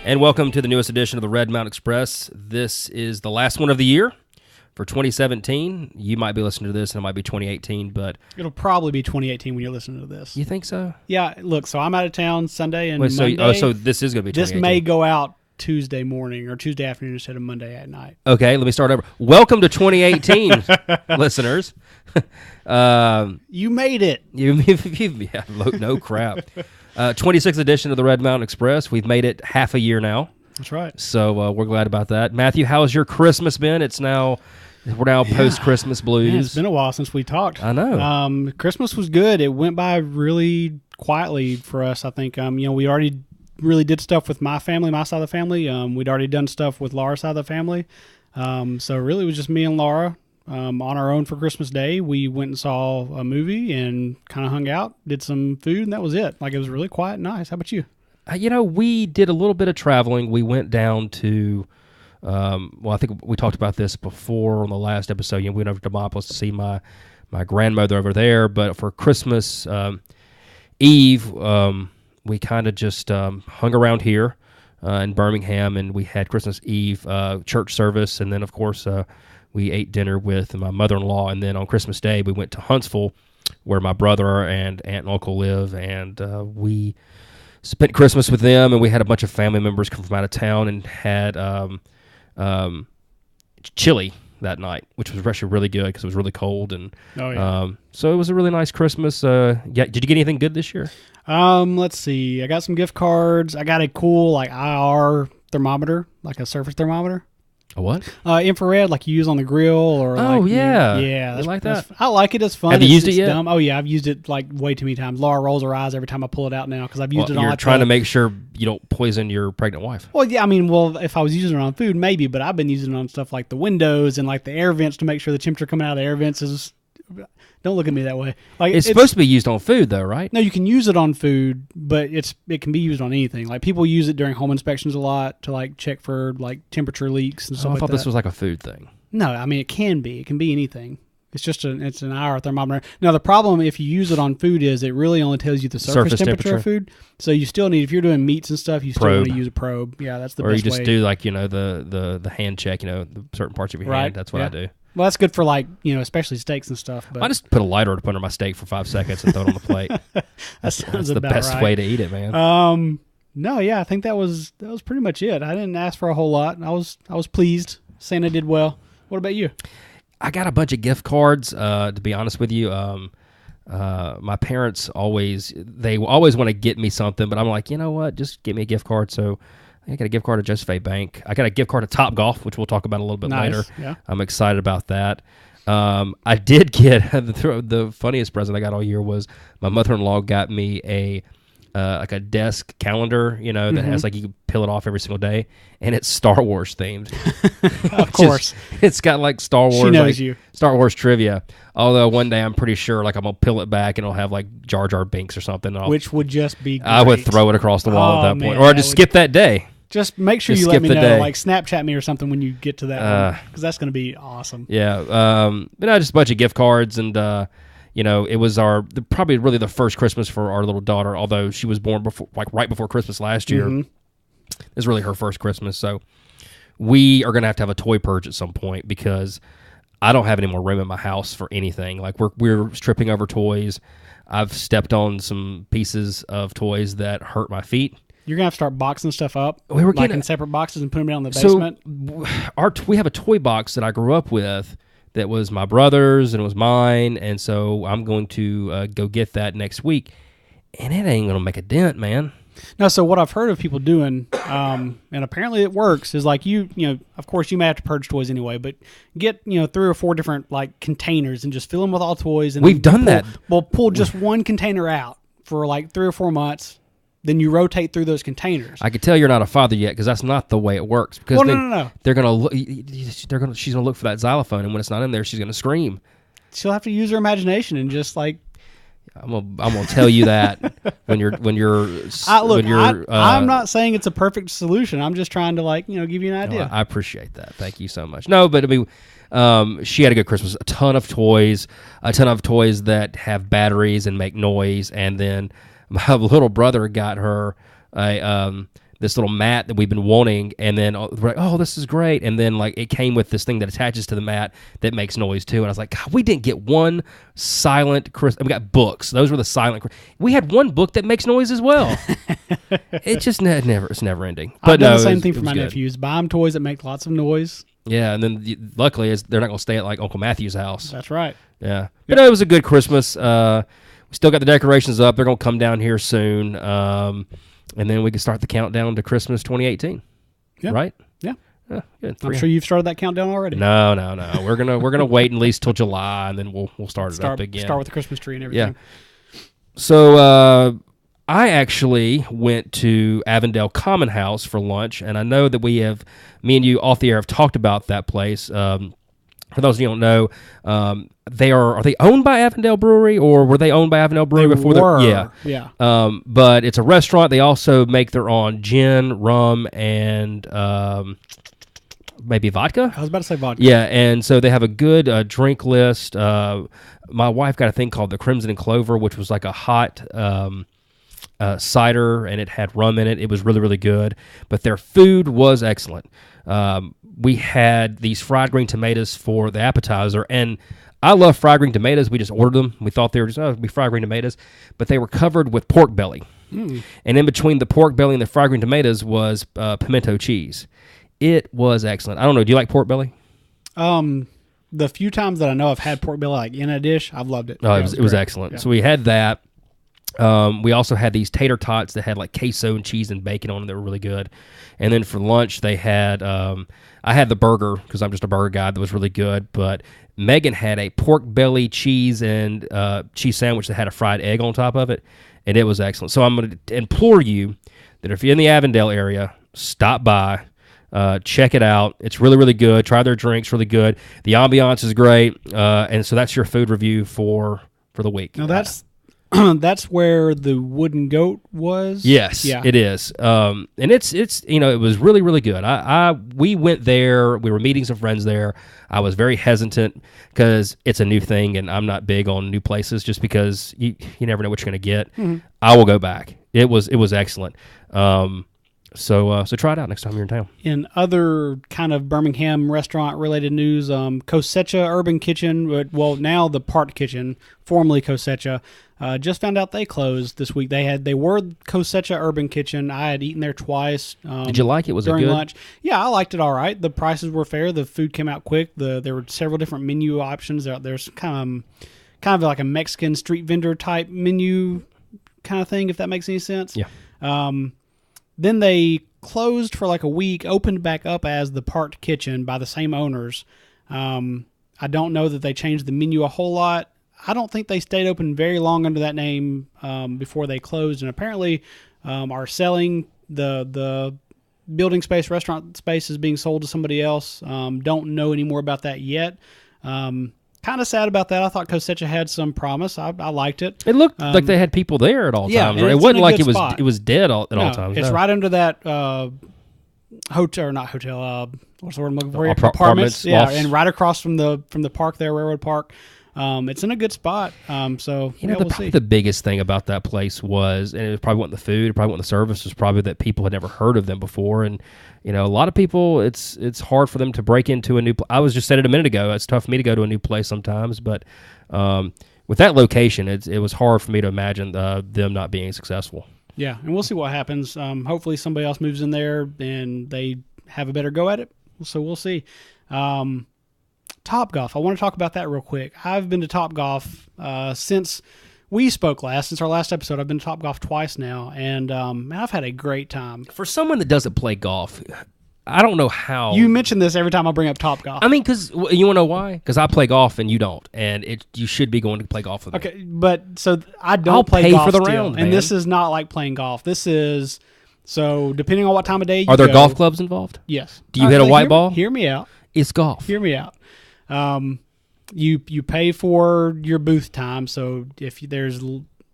And welcome to the newest edition of the Red Mountain Express. This is the last one of the year for 2017. You might be listening to this, and it might be 2018, but... It'll probably be 2018 when you're listening to this. You think so? Yeah, look, so I'm out of town Sunday and Wait, Monday. So this is going to be 2018. This may go out Tuesday morning or Tuesday afternoon instead of Monday at night. Okay, let me start over. Welcome to 2018, listeners. You made it. Yeah, no crap. 26th edition of the Red Mountain Express. We've made it half a year now. That's right. So we're glad about that. Matthew, how's your Christmas been? We're now post-Christmas blues. Yeah, it's been a while since we talked. I know. Christmas was good. It went by really quietly for us, I think. We already really did stuff with my family, my side of the family. We'd already done stuff with Laura's side of the family. So really it was just me and Laura on our own for Christmas Day. We went and saw a movie and kind of hung out, did some food, and that was it. It was really quiet and nice. How about you? We did a little bit of traveling. We went down to... I think we talked about this before on the last episode. We went over to Demopolis to see my grandmother over there. But for Christmas Eve, we kind of just hung around here in Birmingham, and we had Christmas Eve church service, and then of course we ate dinner with my mother-in-law, and then on Christmas Day we went to Huntsville, where my brother and aunt and uncle live, and we spent Christmas with them, and we had a bunch of family members come from out of town and had chili that night, which was actually really good because it was really cold, and so it was a really nice Christmas. Did you get anything good this year? Let's see. I got some gift cards. I got a cool IR thermometer, like a surface thermometer. A what? Infrared, like you use on the grill, or yeah, like that. I like it. It's fun. Have you used it yet? Dumb. Oh yeah, I've used it way too many times. Laura rolls her eyes every time I pull it out now because I've used it on. You're trying to make sure you don't poison your pregnant wife. Well, yeah, if I was using it on food, maybe, but I've been using it on stuff like the windows and the air vents to make sure the temperature coming out of the air vents is. Don't look at me that way. It's supposed to be used on food, though, right? No, you can use it on food, but it can be used on anything. People use it during home inspections a lot to check for temperature leaks and stuff like that. I thought this was a food thing. No, it can be. It can be anything. It's just it's an IR thermometer. Now the problem if you use it on food is it really only tells you the surface temperature of food. So you still need, if you're doing meats and stuff, you still want to use a probe. Yeah, that's the best way. Or you just do the hand check. The certain parts of your hand. That's what I do. Well, that's good for especially steaks and stuff. But I just put a lighter up under my steak for 5 seconds and throw it on the plate. That's the best way to eat it, man. No, yeah, I think that was pretty much it. I didn't ask for a whole lot. I was pleased. Santa did well. What about you? I got a bunch of gift cards. To be honest with you, my parents always want to get me something, but I'm like, you know what? Just get me a gift card. So. I got a gift card at Josephine Bank. I got a gift card to Topgolf, which we'll talk about a little bit later. Yeah. I'm excited about that. I did get the funniest present I got all year was my mother-in-law got me a desk calendar, that has you can peel it off every single day, and it's Star Wars themed. Of course, it's got Star Wars. She knows you. Star Wars trivia. Although one day I'm pretty sure I'm gonna peel it back and it'll have Jar Jar Binks or something. Which would just be great. I would throw it across the wall at that point, or I'd just skip that day. Just make sure you let me know, Snapchat me or something when you get to that one, because that's going to be awesome. Yeah, just a bunch of gift cards, and it was probably really the first Christmas for our little daughter, although she was born right before Christmas last year. Mm-hmm. It's really her first Christmas, so we are going to have a toy purge at some point because I don't have any more room in my house for anything. We're stripping over toys. I've stepped on some pieces of toys that hurt my feet. You're going to have to start boxing stuff up in separate boxes and put them down in the basement? So we have a toy box that I grew up with that was my brother's and it was mine, and so I'm going to go get that next week, and it ain't going to make a dent, man. No, so what I've heard of people doing, and apparently it works, is of course you may have to purge toys anyway, but get 3 or 4 different containers and just fill them with all toys. And we've done that. We'll pull just one container out for 3 or 4 months. Then you rotate through those containers. I can tell you're not a father yet because that's not the way it works. Because no. They're gonna look. She's gonna look for that xylophone, and when it's not in there, she's gonna scream. She'll have to use her imagination and just I'm gonna tell you that when you're. I'm not saying it's a perfect solution. I'm just trying to give you an idea. I appreciate that. Thank you so much. No, but she had a good Christmas. A ton of toys that have batteries and make noise, and then my little brother got her a this little mat that we've been wanting, and then we're like, oh, this is great. And then like it came with this thing that attaches to the mat that makes noise too. And I was like, God, we didn't get one silent Christmas. We got books. Those were the silent. We had one book that makes noise as well. It just it's never ending. But I've done the same thing for my nephews. Buy them toys that make lots of noise. Yeah, and then luckily they're not going to stay at like Uncle Matthew's house. That's right. Yeah, but it was a good Christmas. We still got the decorations up. They're going to come down here soon. And then we can start the countdown to Christmas 2018. Yeah. Right? Yeah. Good. I'm sure you've started that countdown already. No. We're gonna wait at least till July, and then we'll start it up again. Start with the Christmas tree and everything. Yeah. So I actually went to Avondale Commonhouse for lunch, and I know that me and you off the air have talked about that place. For those of you who don't know, are they owned by Avondale Brewery, or were they owned by Avondale Brewery before? Yeah. But it's a restaurant. They also make their own gin, rum, and maybe vodka. I was about to say vodka. Yeah, and so they have a good drink list. My wife got a thing called the Crimson and Clover, which was like a hot cider, and it had rum in it. It was really, really good. But their food was excellent. We had these fried green tomatoes for the appetizer, and I love fried green tomatoes. We just ordered them. We thought they were just be fried green tomatoes, but they were covered with pork belly. And in between the pork belly and the fried green tomatoes was pimento cheese. It was excellent. I don't know. Do you like pork belly? The few times that I know I've had pork belly like in a dish, I've loved it. Oh, it was excellent. Yeah. So we had that. We also had these tater tots that had like queso and cheese and bacon on them that were really good. And then for lunch, they had, I had the burger because I'm just a burger guy that was really good. But Megan had a pork belly cheese and cheese sandwich that had a fried egg on top of it. And it was excellent. So I'm going to implore you that if you're in the Avondale area, stop by. Check it out. It's really, really good. Try their drinks, really good. The ambiance is great. And so that's your food review for the week. Now that's where the wooden goat was. Yes, yeah. It is. And it's it was really, really good. We went there. We were meeting some friends there. I was very hesitant because it's a new thing, and I'm not big on new places just because you never know what you're going to get. Mm-hmm. I will go back. It was excellent. So try it out next time you're in town. In other kind of Birmingham restaurant-related news, Cosecha Urban Kitchen, well, now the Park Kitchen, formerly Cosecha, just found out they closed this week. They were Cosecha Urban Kitchen. I had eaten there twice. Did you like it? Was it during good? Lunch? Yeah, I liked it all right. The prices were fair. The food came out quick. There were several different menu options. There's kind of like a Mexican street vendor type menu kind of thing, if that makes any sense. Yeah. Then they closed for like a week, opened back up as the Parked Kitchen by the same owners. I don't know that they changed the menu a whole lot. I don't think they stayed open very long under that name before they closed, and apparently are selling the building space, restaurant space is being sold to somebody else. Don't know any more about that yet. Kind of sad about that. I thought Cosecha had some promise. I liked it. It looked like they had people there at all times. Right? It wasn't like spot. it was dead at all times. It's right under that hotel, or not hotel. What's the word I'm looking for? Apartments. Yeah, lofts. and right across from the park there, Railroad Park. It's in a good spot. So we'll see. The biggest thing about that place was, and it probably wasn't the food, it probably wasn't the service, it was probably that people had never heard of them before, and a lot of people, it's hard for them to break into a new place. I was just said it a minute ago. It's tough for me to go to a new place sometimes, but with that location, it was hard for me to imagine them not being successful. Yeah, and we'll see what happens. Hopefully somebody else moves in there and they have a better go at it. So we'll see. Topgolf. I want to talk about that real quick. I've been to Topgolf since we spoke last. Since our last episode, I've been to Topgolf twice now, and I've had a great time. For someone that doesn't play golf, I don't know how. You mention this every time I bring up Topgolf. I mean, because you want to know why? Because I play golf and you don't, and you should be going to play golf with me. Okay, but so I don't I'll play pay golf for the still, round, and man. this is not like playing golf. This is so depending on what time of day you Are there go, golf clubs involved? Yes. Do you hit a white ball? Hear me out. It's golf. Hear me out. You pay for your booth time. So if there's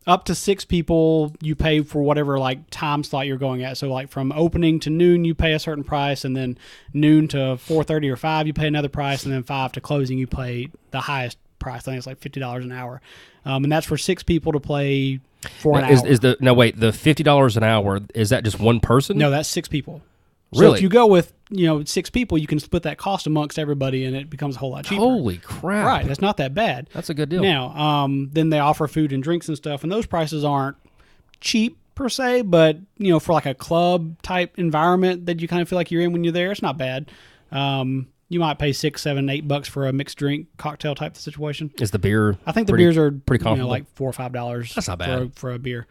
up to 6 people, you pay for whatever like time slot you're going at. So like from opening to noon, you pay a certain price, and then noon to 4:30 or 5, you pay another price, and then 5 to closing, you pay the highest price. I think it's like $50 an hour, and that's for 6 people to play for an Now, hour. the $50 an hour, is that just one person? No, that's 6 people. So Really? if you go with 6 people, you can split that cost amongst everybody, and it becomes a whole lot cheaper. Holy crap! Right, it's not that bad. That's a good deal. Now, then they offer food and drinks and stuff, and those prices aren't cheap per se, but for like a club type environment that you kind of feel like you're in when you're there, it's not bad. You might pay $6, $7, $8 for a mixed drink cocktail type situation. Is the beer? I think the beers are pretty comfortable. like $4 or $5. That's not bad for a beer.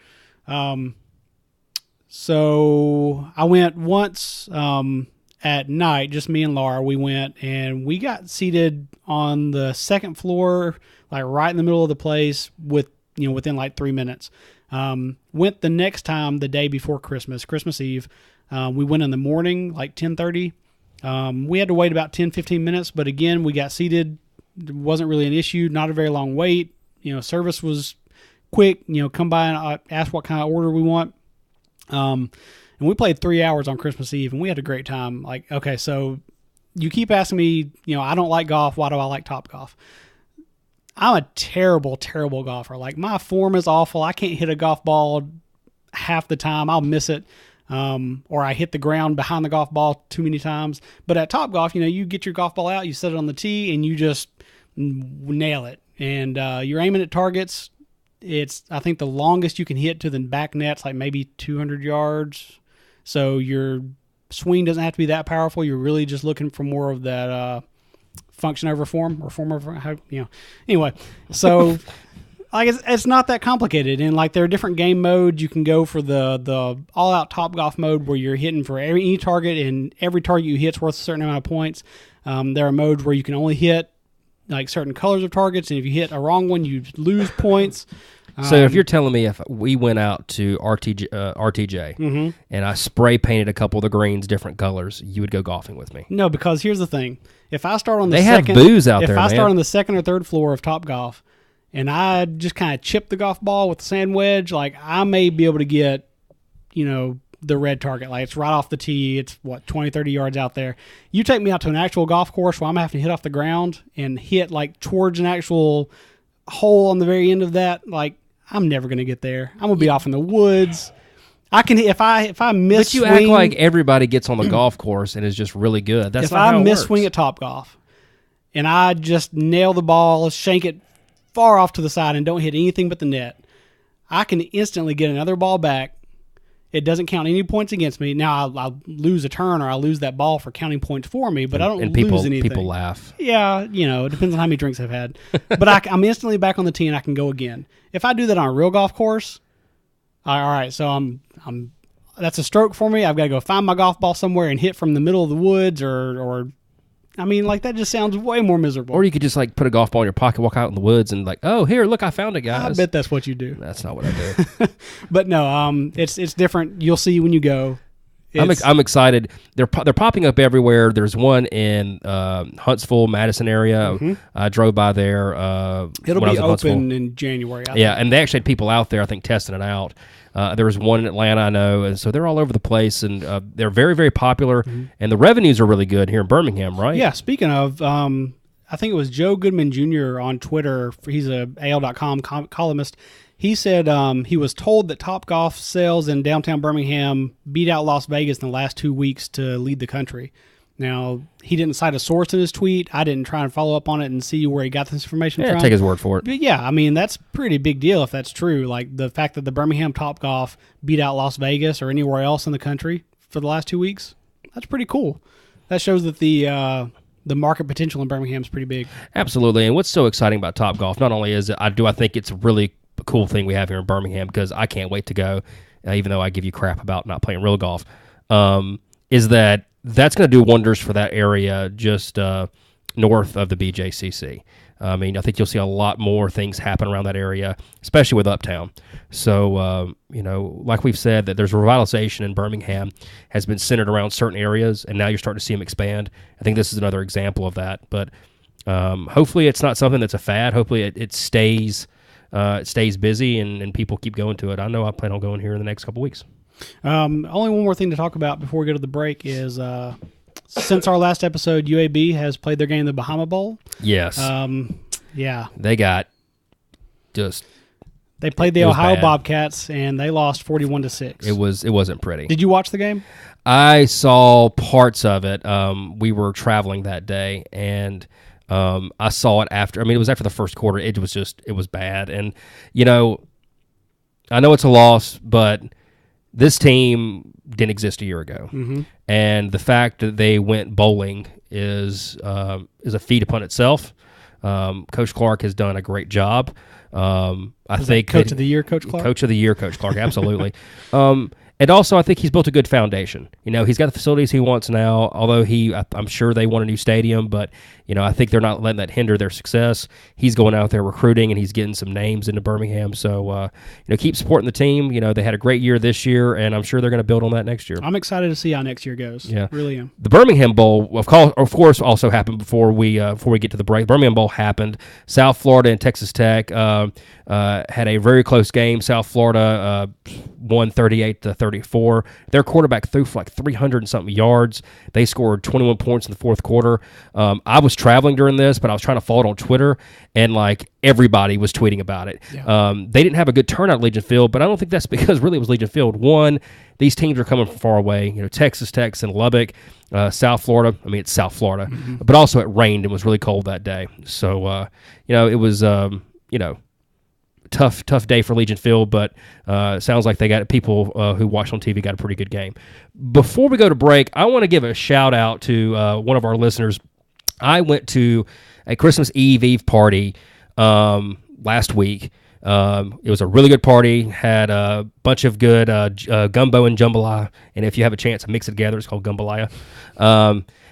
So I went once at night, just me and Laura. We went and we got seated on the second floor, like right in the middle of the place, within like 3 minutes. Went the next time the day before Christmas Eve. We went in the morning, like 10:30. We had to wait about 10-15 minutes, but again, we got seated. It wasn't really an issue. Not a very long wait. Service was quick. Come by and ask what kind of order we want. And we played 3 hours on Christmas Eve, and we had a great time. Like, okay, so you keep asking me, I don't like golf. Why do I like Topgolf? I'm a terrible, terrible golfer. Like, my form is awful. I can't hit a golf ball half the time. I'll miss it. Or I hit the ground behind the golf ball too many times. But at Topgolf, you get your golf ball out, you set it on the tee, and you just nail it. And you're aiming at targets. I think the longest you can hit to the back net's like maybe 200 yards. So your swing doesn't have to be that powerful. You're really just looking for more of that function over form, or form over Anyway, so like it's not that complicated. And like there are different game modes. You can go for the all-out Topgolf mode where you're hitting for any target, and every target you hit's worth a certain amount of points. There are modes where you can only hit like certain colors of targets, and if you hit a wrong one, you lose points. So if you're telling me if we went out to RTJ and I spray painted a couple of the greens different colors, you would go golfing with me? No, because here's the thing: if I start on the they second, have booze out if there, I man. start on the second or third floor of Topgolf, and I just kind of chip the golf ball with the sand wedge, like I may be able to get, the red target. Like it's right off the tee. It's 20, 30 yards out there. You take me out to an actual golf course where I'm having to hit off the ground and hit like towards an actual hole on the very end of that. Like I'm never going to get there. I'm going to be off in the woods. I can, if I miss But you swing, act like everybody gets on the golf course and is just really good. That's if not how I it miss works. swing at Topgolf and I just nail the ball, shank it far off to the side and don't hit anything but the net, I can instantly get another ball back. It doesn't count any points against me. Now I'll lose a turn or I'll lose that ball for counting points for me, but I don't lose anything. People laugh. Yeah, it depends on how many drinks I've had. But I'm instantly back on the tee and I can go again. If I do that on a real golf course, all right, so I'm that's a stroke for me. I've got to go find my golf ball somewhere and hit from the middle of the woods or I mean, like that just sounds way more miserable. Or you could just like put a golf ball in your pocket, walk out in the woods, and like, oh, here, look, I found it, guys. I bet that's what you do. That's not what I do. But no, it's different. You'll see when you go. I'm excited. They're popping up everywhere. There's one in Huntsville, Madison area. Mm-hmm. I drove by there. It'll when I be was in Huntsville. open in January. I Yeah, think. and they actually had people out there, I think, testing it out. There was one in Atlanta, I know, and so they're all over the place, and they're very, very popular, and the revenues are really good here in Birmingham, right? Yeah, speaking of, I think it was Joe Goodman Jr. on Twitter. He's a AL.com columnist. He said he was told that Topgolf sales in downtown Birmingham beat out Las Vegas in the last 2 weeks to lead the country. Now, he didn't cite a source in his tweet. I didn't try and follow up on it and see where he got this information from. Take his word for it. But yeah, I mean, that's a pretty big deal if that's true. Like the fact that the Birmingham Topgolf beat out Las Vegas or anywhere else in the country for the last 2 weeks, that's pretty cool. That shows that the market potential in Birmingham is pretty big. Absolutely, and what's so exciting about Topgolf, not only is it, I think it's a really cool thing we have here in Birmingham, because I can't wait to go, even though I give you crap about not playing real golf, is that's going to do wonders for that area just north of the BJCC. I mean, I think you'll see a lot more things happen around that area, especially with Uptown. So, like we've said, that there's revitalization in Birmingham has been centered around certain areas, and now you're starting to see them expand. I think this is another example of that. But hopefully it's not something that's a fad. Hopefully it stays busy and people keep going to it. I know I plan on going here in the next couple weeks. Only one more thing to talk about before we go to the break is since our last episode, UAB has played their game, the Bahama Bowl. Yes. Yeah. They got just They played the It was Ohio bad. Bobcats, and they lost 41-6. It wasn't pretty. Did you watch the game? I saw parts of it. We were traveling that day, and I saw it after. I mean, it was after the first quarter. It was bad. And, I know it's a loss, but this team didn't exist a year ago. Mm-hmm. And the fact that they went bowling is a feat upon itself. Coach Clark has done a great job. I think Coach of the Year, Coach Clark? Coach of the Year, Coach Clark, absolutely. And also, I think he's built a good foundation. He's got the facilities he wants now, although I'm sure they want a new stadium, but, I think they're not letting that hinder their success. He's going out there recruiting, and he's getting some names into Birmingham. So, keep supporting the team. They had a great year this year, and I'm sure they're going to build on that next year. I'm excited to see how next year goes. Yeah. Really am. The Birmingham Bowl, of course, also happened before we get to the break. The Birmingham Bowl happened. South Florida and Texas Tech had a very close game. South Florida won 38-34. Their quarterback threw for like 300 and something yards. They scored 21 points in the fourth quarter. I was traveling during this, but I was trying to follow it on Twitter, and like everybody was tweeting about it. Yeah. They didn't have a good turnout at Legion Field, but I don't think that's because really it was Legion Field. One, these teams are coming from far away. Texas Tech's in Lubbock, South Florida. I mean, it's South Florida, but also it rained and was really cold that day. So, it was, tough day for Legion Field, but sounds like they got people who watched on TV got a pretty good game. Before we go to break, I want to give a shout out to one of our listeners. I went to a Christmas Eve party last week. It was a really good party, had a bunch of good gumbo and jambalaya, and if you have a chance to mix it together, it's called gumbalaya.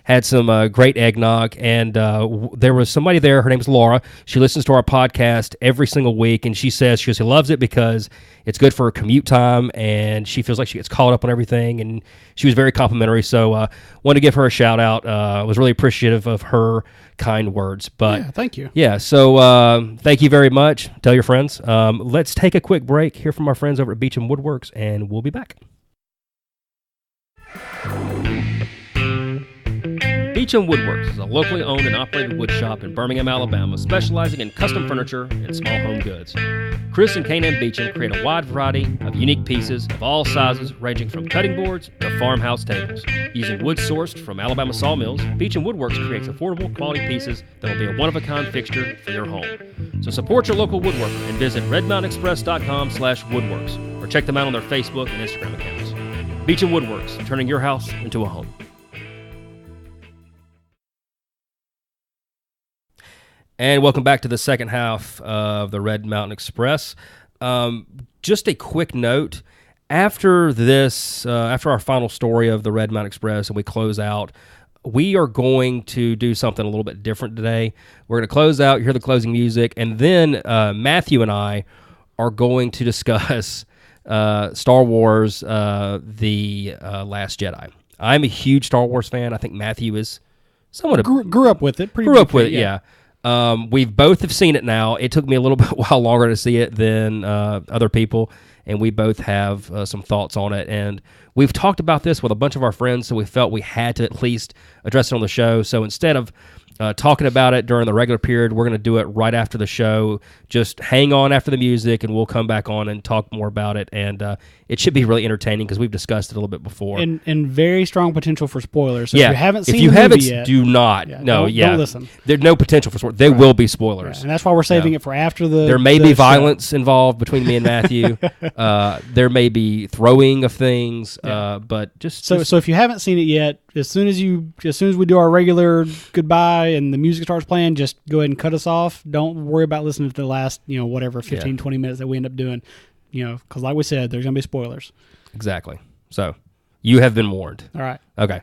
Had some great eggnog, and there was somebody there. Her name is Laura. She listens to our podcast every single week, and she says she loves it because it's good for her commute time, and she feels like she gets caught up on everything, and she was very complimentary. So wanted to give her a shout out. I was really appreciative of her kind words. But yeah, thank you. Yeah, so thank you very much. Tell your friends. Let's take a quick break, hear from our friends over at Beecham Woodworks, and we'll be back. Beecham Woodworks is a locally owned and operated wood shop in Birmingham, Alabama, specializing in custom furniture and small home goods. Chris and K&M Beecham create a wide variety of unique pieces of all sizes, ranging from cutting boards to farmhouse tables. Using wood sourced from Alabama sawmills, Beecham Woodworks creates affordable quality pieces that will be a one-of-a-kind fixture for your home. So support your local woodworker and visit redmountainexpress.com/woodworks or check them out on their Facebook and Instagram accounts. Beecham Woodworks, turning your house into a home. And welcome back to the second half of the Red Mountain Express. Just a quick note. After our final story of the Red Mountain Express and we close out, we are going to do something a little bit different today. We're going to close out, you hear the closing music, and then Matthew and I are going to discuss Star Wars, The Last Jedi. I'm a huge Star Wars fan. I think Matthew is somewhat... Grew up with it. Yeah. We both have seen it now. It took me a little bit while longer to see it than other people, and we both have some thoughts on it. And we've talked about this with a bunch of our friends, so we felt we had to at least address it on the show. So instead of talking about it during the regular period, we're going to do it right after the show. Just hang on after the music, and we'll come back on and talk more about it. And it should be really entertaining because we've discussed it a little bit before. And very strong potential for spoilers. So yeah. If you haven't seen the movie yet, do not. Don't listen. There's no potential for spoilers. There will be spoilers. Yeah, and that's why we're saving it for after the There may be violence involved between me and Matthew. There may be throwing of things, but so if you haven't seen it yet, as soon as we do our regular goodbye and the music starts playing, just go ahead and cut us off. Don't worry about listening to the last, 15, 20 minutes that we end up doing, because like we said, there's going to be spoilers. Exactly. So you have been warned. All right. Okay.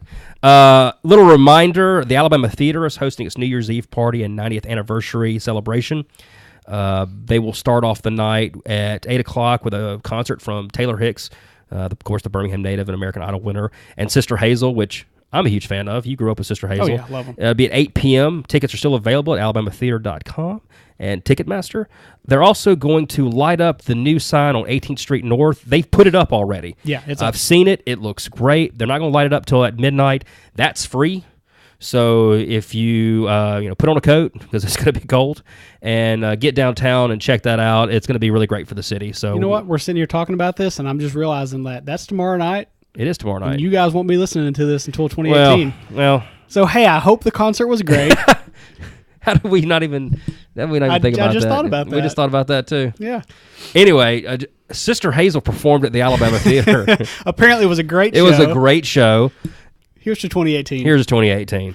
Little reminder, the Alabama Theater is hosting its New Year's Eve party and 90th anniversary celebration. They will start off the night at 8 o'clock with a concert from Taylor Hicks, of course, the Birmingham native and American Idol winner, and Sister Hazel, which I'm a huge fan of. You grew up with Sister Hazel. Oh, yeah, love them. It'll be at 8 p.m. Tickets are still available at alabamatheater.com and Ticketmaster. They're also going to light up the new sign on 18th Street North. They've put it up already. Yeah, I've seen it. It looks great. They're not going to light it up till at midnight. That's free. So if you put on a coat because it's going to be cold, and get downtown and check that out, it's going to be really great for the city. So you know what? We're sitting here talking about this, and I'm just realizing that's tomorrow night. It is tomorrow night. And you guys won't be listening to this until 2018. Well. So hey, I hope the concert was great. How did we not even think about that? I just thought about that. We just thought about that too. Yeah. Anyway, Sister Hazel performed at the Alabama Theater. Apparently, it was a great show. It was a great show. Here's to 2018. Here's 2018.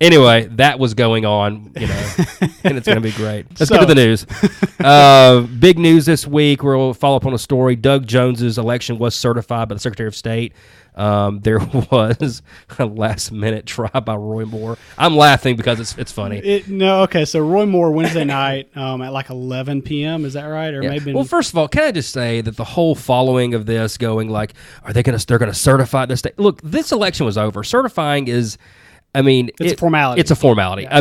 Anyway, that was going on, and it's going to be great. Let's get to the news. Big news this week. We'll follow up on a story. Doug Jones's election was certified by the Secretary of State. There was a last-minute try by Roy Moore. I'm laughing because it's funny. So Roy Moore Wednesday night at like 11 p.m. Is that right? Or maybe. Well, first of all, can I just say that the whole following of this, going like, they're going to certify this state? Look, this election was over. Certifying is. It's a formality. It's a formality. Yeah.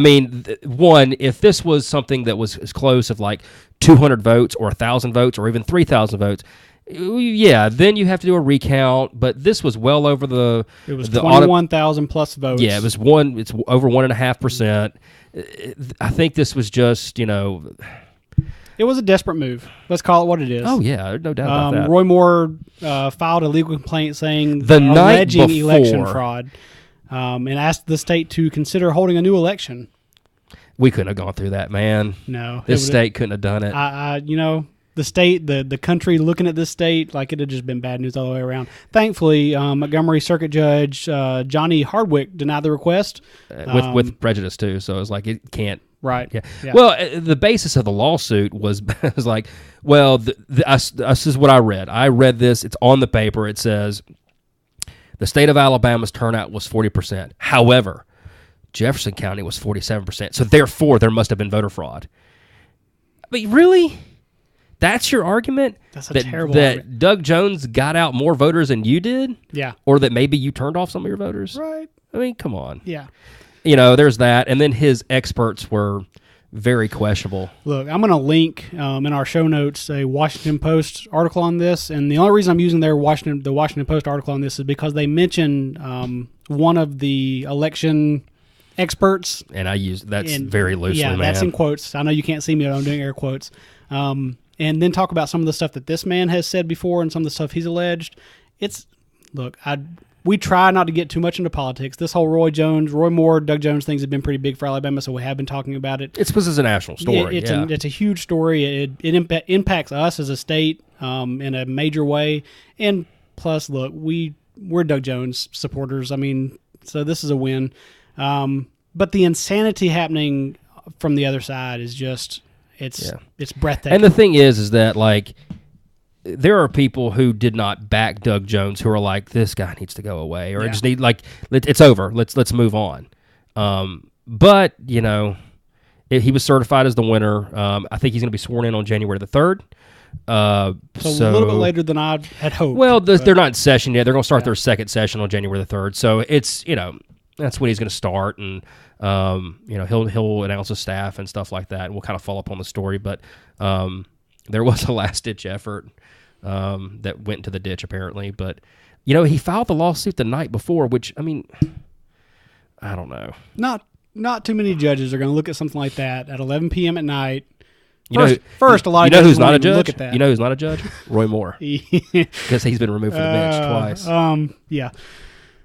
If this was something that was as close of like 200 votes or 1,000 votes or even 3,000 votes, then you have to do a recount. But this was well over the. It was 21,000 plus votes. Yeah, it's over 1.5%. I think this was just It was a desperate move. Let's call it what it is. Oh yeah, no doubt about that. Roy Moore filed a legal complaint saying alleging election fraud. And asked the state to consider holding a new election. We couldn't have gone through that, man. No. This state couldn't have done it. The state, the country looking at this state, like it had just been bad news all the way around. Thankfully, Montgomery Circuit Judge Johnny Hardwick denied the request. With prejudice, too, so it was like it can't. Right. Yeah. Well, the basis of the lawsuit was like, this is what I read. I read this. It's on the paper. It says, the state of Alabama's turnout was 40%. However, Jefferson County was 47%. So therefore, there must have been voter fraud. But really? That's your argument? That's a terrible argument. That Doug Jones got out more voters than you did? Yeah. Or that maybe you turned off some of your voters? Right. Come on. Yeah. There's that. And then his experts were very questionable. Look, I'm going to link in our show notes a Washington Post article on this, and the only reason I'm using the Washington Post article on this is because they mention one of the election experts. And that's very loosely, man. Yeah, that's in quotes. I know you can't see me, but I'm doing air quotes. And then talk about some of the stuff that this man has said before and some of the stuff he's alleged. We try not to get too much into politics. This whole Roy Moore, Doug Jones things have been pretty big for Alabama, so we have been talking about it. It's because it's a national story. It's a huge story. It impacts us as a state in a major way. And plus, look, we're Doug Jones supporters. So this is a win. But the insanity happening from the other side is just it's breathtaking. And the thing is that like, there are people who did not back Doug Jones who are like, this guy needs to go away, or just need it's over. Let's move on. But he was certified as the winner. I think he's going to be sworn in on January the 3rd. So a little bit later than I had hoped. Well, they're not in session yet. They're going to start their second session on January the 3rd. So it's that's when he's going to start, and he'll announce his staff and stuff like that. And we'll kind of follow up on the story, but there was a last-ditch effort that went into the ditch, apparently. But, he filed the lawsuit the night before, which, I don't know. Not too many judges are going to look at something like that at 11 p.m. at night. A lot of judges who's not a judge? Look at that. You know who's not a judge? Roy Moore. Because he's been removed from the bench twice. Yeah.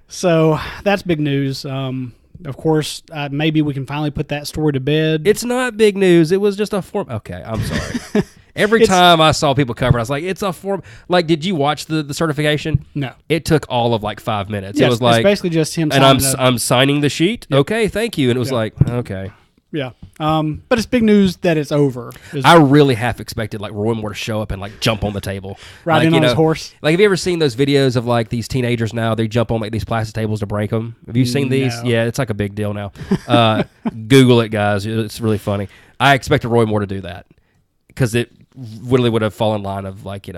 So that's big news. Of course, maybe we can finally put that story to bed. It's not big news. It was just a form. Okay, I'm sorry. Every time I saw people cover it, I was like, it's a form. Like, did you watch the certification? No. It took all of like 5 minutes. Yes, it was like, it's basically just him signing. And I'm signing the sheet. Yep. Okay, thank you. And it was like, okay. Yeah. But it's big news that it's over. I really half expected like Roy Moore to show up and like jump on the table. Riding on his horse. Like, have you ever seen those videos of like these teenagers now? They jump on like these plastic tables to break them. Have you seen these? No. Yeah, it's like a big deal now. Google it, guys. It's really funny. I expected Roy Moore to do that because it literally would have fallen in line of like,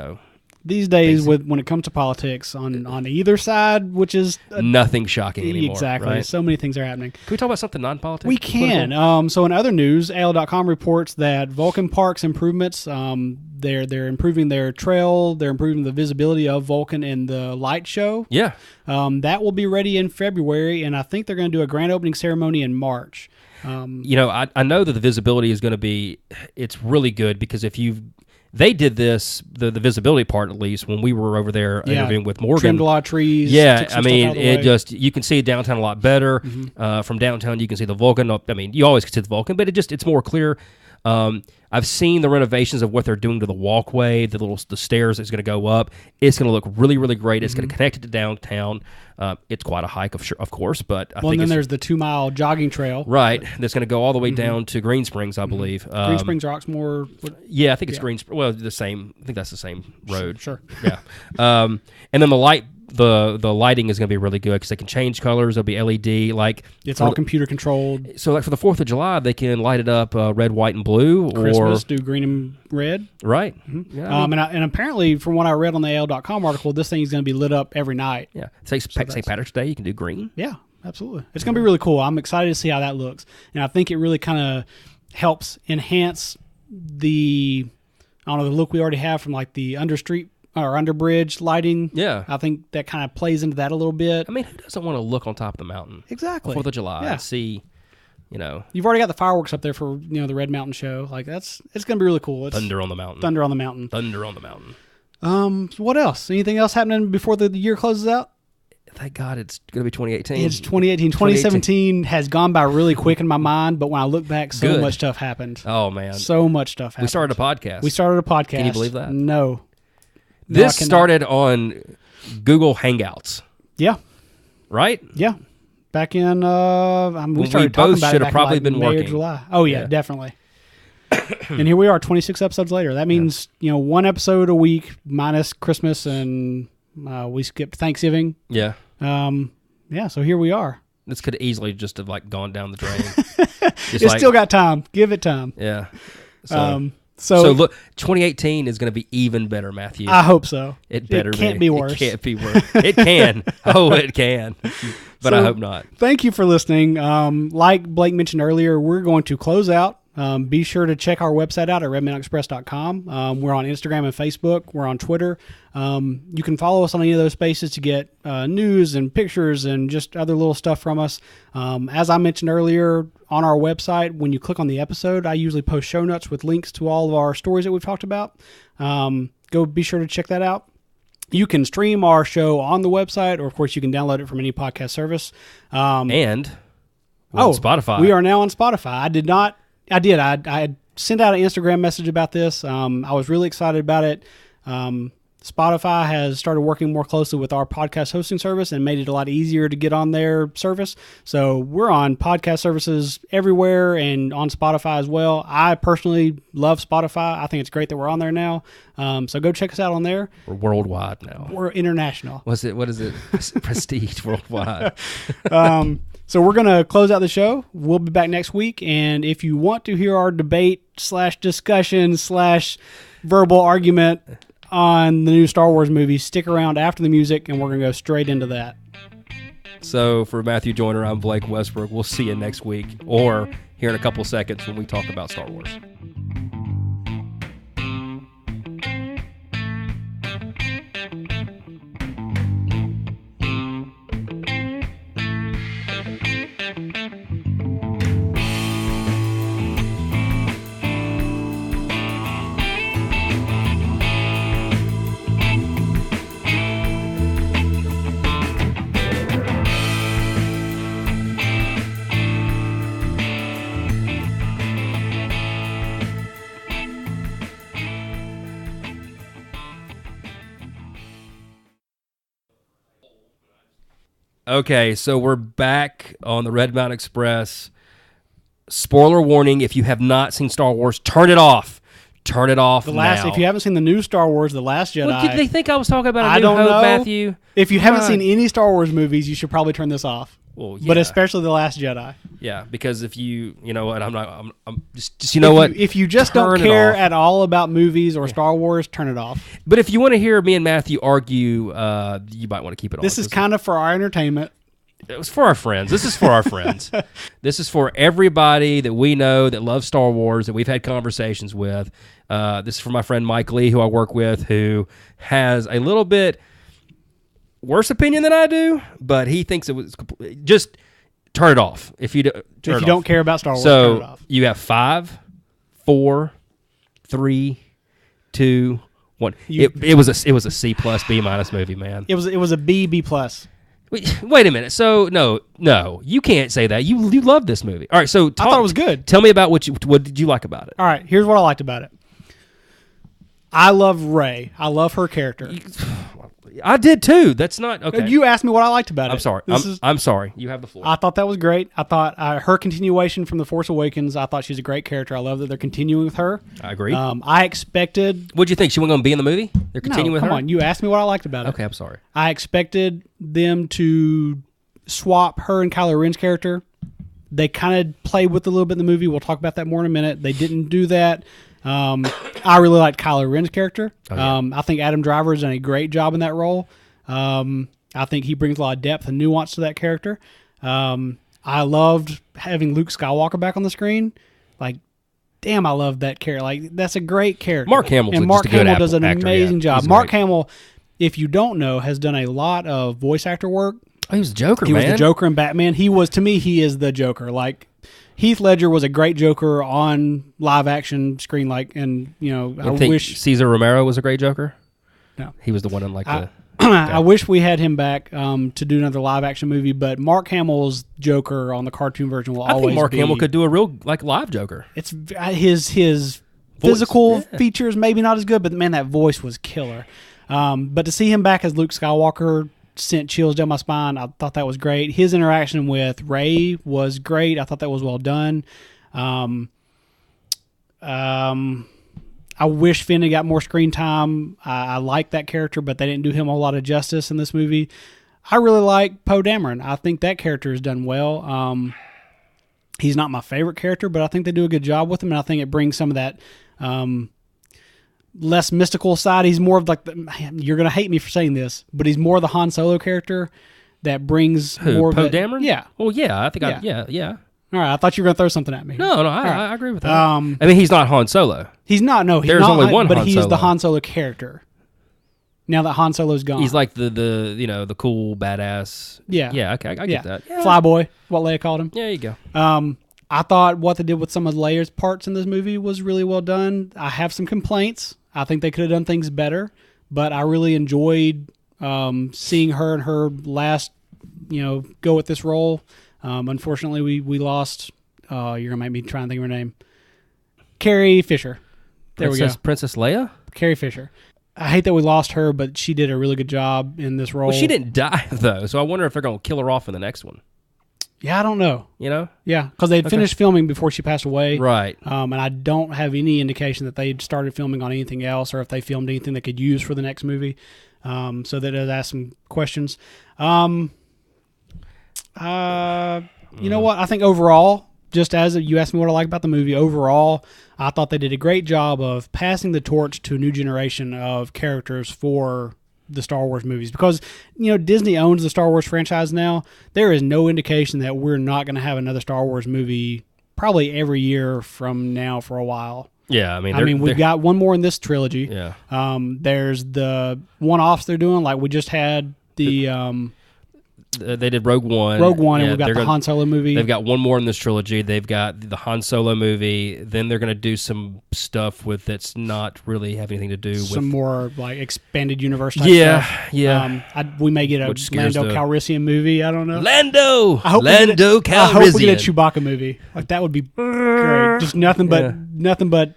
these days, when it comes to politics on either side, which is nothing shocking anymore. Exactly. Right? So many things are happening. Can we talk about something non-politics? We can. So in other news, AL.com reports that Vulcan Park's improvements, they're improving their trail, they're improving the visibility of Vulcan in the light show. Yeah. That will be ready in February, and I think they're going to do a grand opening ceremony in March. I know that the visibility is going to be, it's really good because they did this, the visibility part at least, when we were over there interviewing with Morgan. Trimmed a lot of trees. Yeah, I mean, you can see downtown a lot better. Mm-hmm. From downtown, you can see the Vulcan. I mean, you always can see the Vulcan, but it's more clear. I've seen the renovations of what they're doing to the walkway, the stairs that's going to go up. It's going to look really, really great. It's going to connect it to downtown. It's quite a hike, of course, but I think and then there's the 2-mile jogging trail. Right, that's going to go all the way down to Green Springs, I believe. Green Springs, Roxmoor. Yeah, I think it's Green Springs. Well, the same. I think that's the same road. Sure. Yeah. And then the lighting is going to be really good because they can change colors. There'll be LED. It's all computer controlled. So for the 4th of July, they can light it up red, white, and blue. Christmas, do green and red. Right. Mm-hmm. Yeah, and apparently, from what I read on the AL.com article, this thing is going to be lit up every night. Yeah. St. Patrick's Day, you can do green. Yeah, absolutely. It's going to be really cool. I'm excited to see how that looks. And I think it really kind of helps enhance the look we already have from the understreet or underbridge lighting. Yeah. I think that kind of plays into that a little bit. I mean, who doesn't want to look on top of the mountain? Exactly. 4th of July and see, You've already got the fireworks up there for, the Red Mountain show. It's going to be really cool. It's Thunder on the Mountain. Thunder on the Mountain. Thunder on the Mountain. So what else? Anything else happening before the year closes out? Thank God it's going to be 2018. It's 2018. 2017 has gone by really quick in my mind, but when I look back, so much stuff happened. Oh, man. So much stuff happened. We started a podcast. Can you believe that? No. This started on Google Hangouts. Yeah. Right? Yeah. Back in, we started both talking about should it have probably been May working. Or July. Oh, yeah. Definitely. And here we are, 26 episodes later. That means, one episode a week minus Christmas, and we skipped Thanksgiving. Yeah. So here we are. This could easily just have gone down the drain. It's still got time. Give it time. Yeah. So look, 2018 is going to be even better, Matthew. I hope so. It better be. It can't be worse. It can't be worse. It can. Oh, it can. But I hope not. Thank you for listening. Like Blake mentioned earlier, we're going to close out. Be sure to check our website out at redmountainexpress.com. We're on Instagram and Facebook. We're on Twitter. You can follow us on any of those spaces to get news and pictures and just other little stuff from us. As I mentioned earlier, on our website, when you click on the episode, I usually post show notes with links to all of our stories that we've talked about. Go be sure to check that out. You can stream our show on the website, or of course you can download it from any podcast service. And on Spotify. We are now on Spotify. I did. I sent out an Instagram message about this. I was really excited about it. Spotify has started working more closely with our podcast hosting service and made it a lot easier to get on their service. So we're on podcast services everywhere and on Spotify as well. I personally love Spotify. I think it's great that we're on there now. So go check us out on there. We're worldwide now. We're international. What is it? Prestige worldwide. So we're going to close out the show. We'll be back next week. And if you want to hear our debate / discussion / verbal argument on the new Star Wars movie, stick around after the music, and we're going to go straight into that. So for Matthew Joyner, I'm Blake Westbrook. We'll see you next week or here in a couple seconds when we talk about Star Wars. Okay, so we're back on the Red Mountain Express. Spoiler warning, if you have not seen Star Wars, turn it off. Turn it off now. If you haven't seen the new Star Wars, The Last Jedi... Well, did they think I was talking about I New don't Hope, know. Matthew? If you haven't seen any Star Wars movies, you should probably turn this off. Well, yeah. But especially The Last Jedi. Yeah, because if you know what, I'm just you know what? If you just don't care at all about movies or Star Wars, turn it off. But if you want to hear me and Matthew argue, you might want to keep it on. This is kind of for our entertainment. It was for our friends. This is for our friends. This is for everybody that we know that loves Star Wars, that we've had conversations with. This is for my friend Mike Lee, who I work with, who has a little bit worse opinion than I do, but he thinks it was just turn it off. If you don't care about Star Wars, turn it off. You have 5, 4, 3, 2, 1. It was a C plus B minus movie, man. It was a B plus. Wait a minute. So no, you can't say that. You love this movie. All right. So I thought it was good. Tell me about what did you like about it? All right. Here's what I liked about it. I love Rey. I love her character. I did too. That's not okay. You asked me what I liked about it. I'm sorry. I'm sorry. You have the floor. I thought that was great. I thought her continuation from The Force Awakens, I thought she's a great character. I love that they're continuing with her. I agree. I expected... What'd you think? She wasn't going to be in the movie? They're continuing with her? Come on. You asked me what I liked about it. Okay, I'm sorry. I expected them to swap her and Kylo Ren's character. They kind of played with it a little bit in the movie. We'll talk about that more in a minute. They didn't do that. I really liked Kylo Ren's character. Oh, yeah. I think Adam Driver has done a great job in that role. I think he brings a lot of depth and nuance to that character. I loved having Luke Skywalker back on the screen. Like, damn, I love that character. Like, that's a great character. Mark Hamill does an amazing job. Mark Hamill, if you don't know, has done a lot of voice actor work. Oh, he was the Joker, man. He was the Joker in Batman. He is the Joker. Like, Heath Ledger was a great Joker on live action screen. Like, and I wish Cesar Romero was a great Joker. No, he was the one in the. I wish we had him back to do another live action movie, but Mark Hamill's Joker on the cartoon version will always be... I think Mark Hamill could do a real live Joker. It's his physical features maybe not as good, but man, that voice was killer. But to see him back as Luke Skywalker sent chills down my spine. I thought that was great. His interaction with Rey was great. I thought that was well done. I wish Finn had got more screen time. I like that character, but they didn't do him a lot of justice in this movie. I really like Poe Dameron. I think that character is done well. He's not my favorite character, but I think they do a good job with him, and I think it brings some of that less mystical side. He's more of like you're going to hate me for saying this, but he's more the Han Solo character that brings more Poe of Dameron? Yeah. Well, yeah, I think yeah. All right, I thought you were going to throw something at me. No, I agree with that. I mean, he's not Han Solo. He's not. No, he's There's not. Only one but Han he's Solo. The Han Solo character. Now that Han Solo's gone, he's like the cool badass. Yeah. Okay, I get that. Yeah. Flyboy, what Leia called him. Yeah, there you go. I thought what they did with some of Leia's parts in this movie was really well done. I have some complaints. I think they could have done things better, but I really enjoyed seeing her in her last, go with this role. Unfortunately, we lost. You're gonna make me try and think of her name. Carrie Fisher. There we go. Princess Leia? Carrie Fisher. I hate that we lost her, but she did a really good job in this role. Well, she didn't die, though, so I wonder if they're going to kill her off in the next one. Yeah, I don't know. Yeah, because they'd finished filming before she passed away. Right. And I don't have any indication that they'd started filming on anything else or if they filmed anything they could use for the next movie. So that does ask some questions. You know what? I think overall... Just as you asked me what I like about the movie, overall, I thought they did a great job of passing the torch to a new generation of characters for the Star Wars movies. Because, Disney owns the Star Wars franchise now. There is no indication that we're not going to have another Star Wars movie probably every year from now for a while. Yeah, we've got one more in this trilogy. Yeah. There's the one-offs they're doing. Like we just had the... they did Rogue One. And we've got the Han Solo movie. They've got one more in this trilogy. They've got the Han Solo movie. Then they're going to do some stuff that's not really have anything to do with... Some more, expanded universe type stuff. Yeah. We may get a Lando Calrissian movie. I don't know. Lando Calrissian. I hope we get a Chewbacca movie. That would be great. Just nothing but...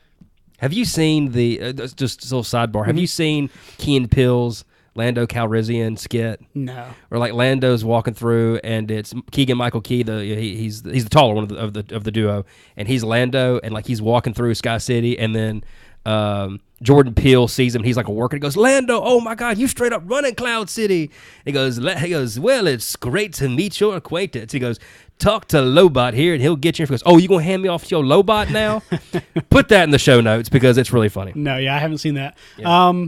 Have you seen just a little sidebar, have you seen Key and Peele's Lando Calrissian skit? No. Or Lando's walking through, and it's Keegan-Michael Key. He's the taller one of the duo, and he's Lando, and he's walking through Sky City, and then Jordan Peele sees him. He's like a worker. He goes, Lando, oh my God, you straight up running Cloud City. He goes, well, it's great to meet your acquaintance. He goes, talk to Lobot here and he'll get you. He goes, oh, you going to hand me off to your Lobot now? Put that in the show notes because it's really funny. No, yeah, I haven't seen that. Yeah.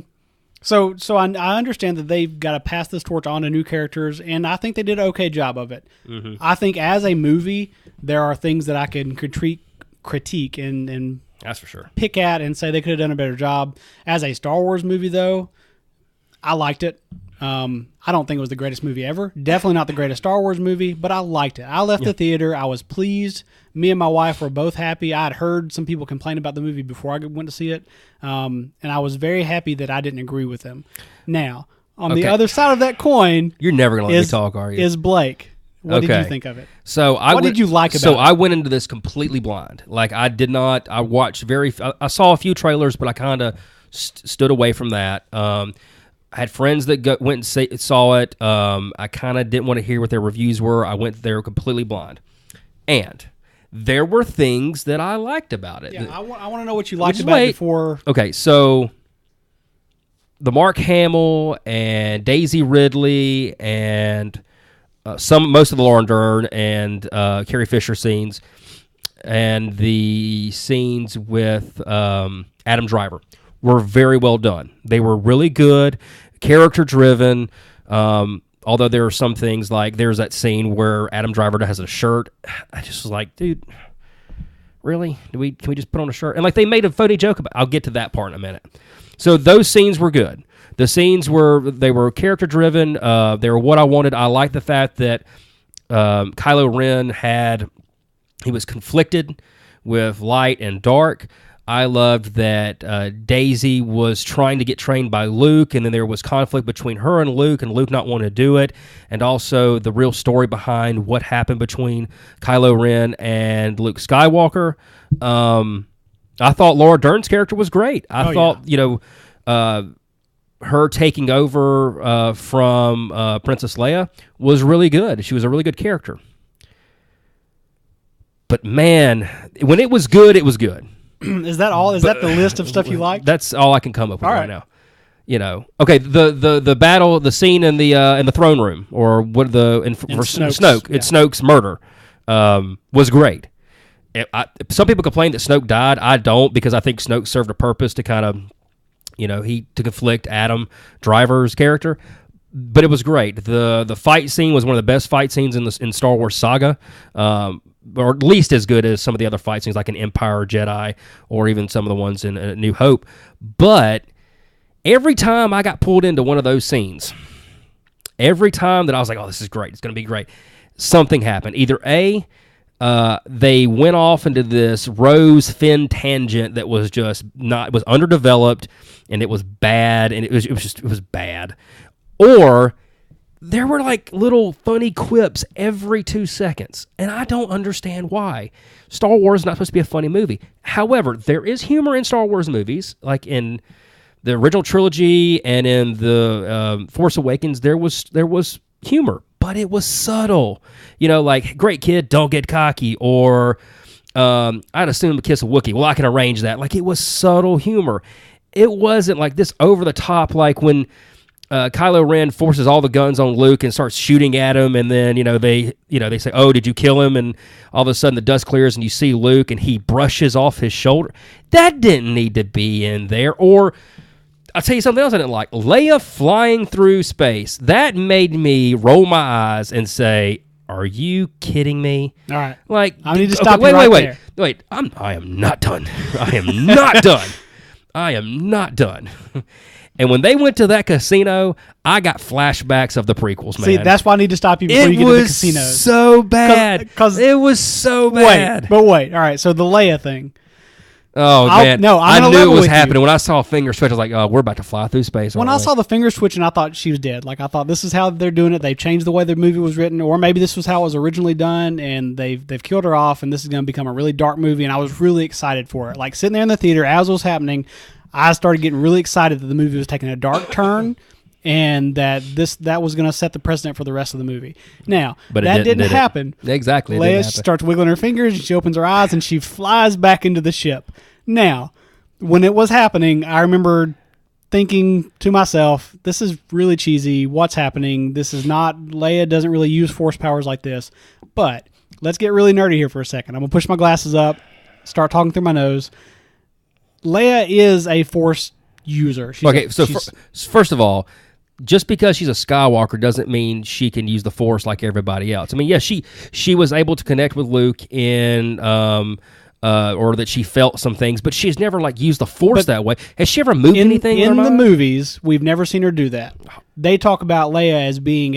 So I understand that they've got to pass this torch on to new characters, and I think they did an okay job of it. Mm-hmm. I think as a movie, there are things that I can critique and That's for sure. pick at and say they could have done a better job. As a Star Wars movie, though, I liked it. I don't think it was the greatest movie ever. Definitely not the greatest Star Wars movie, but I liked it. I left the theater. I was pleased. Me and my wife were both happy. I had heard some people complain about the movie before I went to see it, and I was very happy that I didn't agree with them. Now, on the other side of that coin, you're never going to let me talk, are you? Is Blake. What did you think of it? So what did you like about it? So I went into this completely blind. Like I did not. I watched I saw a few trailers, but I kind of stood away from that. I had friends that went and saw it. I kind of didn't want to hear what their reviews were. I went there completely blind, and there were things that I liked about it. Yeah, I want to know what you liked about it before. Okay, so the Mark Hamill and Daisy Ridley and most of the Laura Dern and Carrie Fisher scenes, and the scenes with Adam Driver were very well done. They were really good, character driven. Although there are some things like there's that scene where Adam Driver has a shirt. I just was like, dude, really? Can we just put on a shirt? And like they made a funny joke about. I'll get to that part in a minute. So those scenes were good. The scenes were character driven. They were what I wanted. I liked the fact that Kylo Ren he was conflicted with light and dark. I loved that Daisy was trying to get trained by Luke, and then there was conflict between her and Luke not wanting to do it, and also the real story behind what happened between Kylo Ren and Luke Skywalker. I thought Laura Dern's character was great. I thought, her taking over from Princess Leia was really good. She was a really good character. But man, when it was good, it was good. Is that all? Is that the list of stuff you liked? That's all I can come up with right now. Okay, the battle, the scene in the throne room, or what Snoke. Yeah. It's Snoke's murder. Was great. Some people complain that Snoke died. I don't, because I think Snoke served a purpose to kind of, to conflict Adam Driver's character. But it was great. The fight scene was one of the best fight scenes in Star Wars saga. Or at least as good as some of the other fight scenes like in Empire, Jedi, or even some of the ones in New Hope. But every time I got pulled into one of those scenes, every time that I was like, oh, this is great, it's going to be great, something happened. Either A, they went off into this Rose Finn tangent that was just it was underdeveloped, and it was bad, and it was bad. Or there were like little funny quips every 2 seconds, and I don't understand why. Star Wars is not supposed to be a funny movie. However, there is humor in Star Wars movies, like in the original trilogy and in the Force Awakens. There was humor, but it was subtle. Like, great kid, don't get cocky, or I'd assume to kiss a Wookiee. Well, I can arrange that. Like, it was subtle humor. It wasn't like this over the top, like when Kylo Ren forces all the guns on Luke and starts shooting at him, and then they say, "Oh, did you kill him?" And all of a sudden the dust clears and you see Luke and he brushes off his shoulder. That didn't need to be in there. Or I'll tell you something else I didn't like: Leia flying through space. That made me roll my eyes and say, "Are you kidding me?" All right, like I need to stop. Wait. I am not done. I am not done. I am not done. And when they went to that casino, I got flashbacks of the prequels, man. See, that's why I need to stop you before you get to the casino. It was so bad. Cause it was so bad. Wait. All right, so the Leia thing. Oh, man. I knew it was happening. You. When I saw a finger switch, I was like, oh, we're about to fly through space. When I saw the finger switching, I thought she was dead. Like, I thought this is how they're doing it. They've changed the way the movie was written, or maybe this was how it was originally done, and they've killed her off, and this is going to become a really dark movie, and I was really excited for it. Like, sitting there in the theater, as it was happening, I started getting really excited that the movie was taking a dark turn, and that was going to set the precedent for the rest of the movie. Now, but that didn't happen. Exactly. Leia starts wiggling her fingers, and she opens her eyes, and she flies back into the ship. Now, when it was happening, I remember thinking to myself, this is really cheesy. What's happening? This is not, Leia doesn't really use force powers like this. But let's get really nerdy here for a second. I'm going to push my glasses up, start talking through my nose. Leia is a force user. First of all, just because she's a Skywalker doesn't mean she can use the Force like everybody else. I mean, yes, she was able to connect with Luke in, or that she felt some things, but she's never like used the Force that way. Has she ever moved anything in the movies? We've never seen her do that. They talk about Leia as being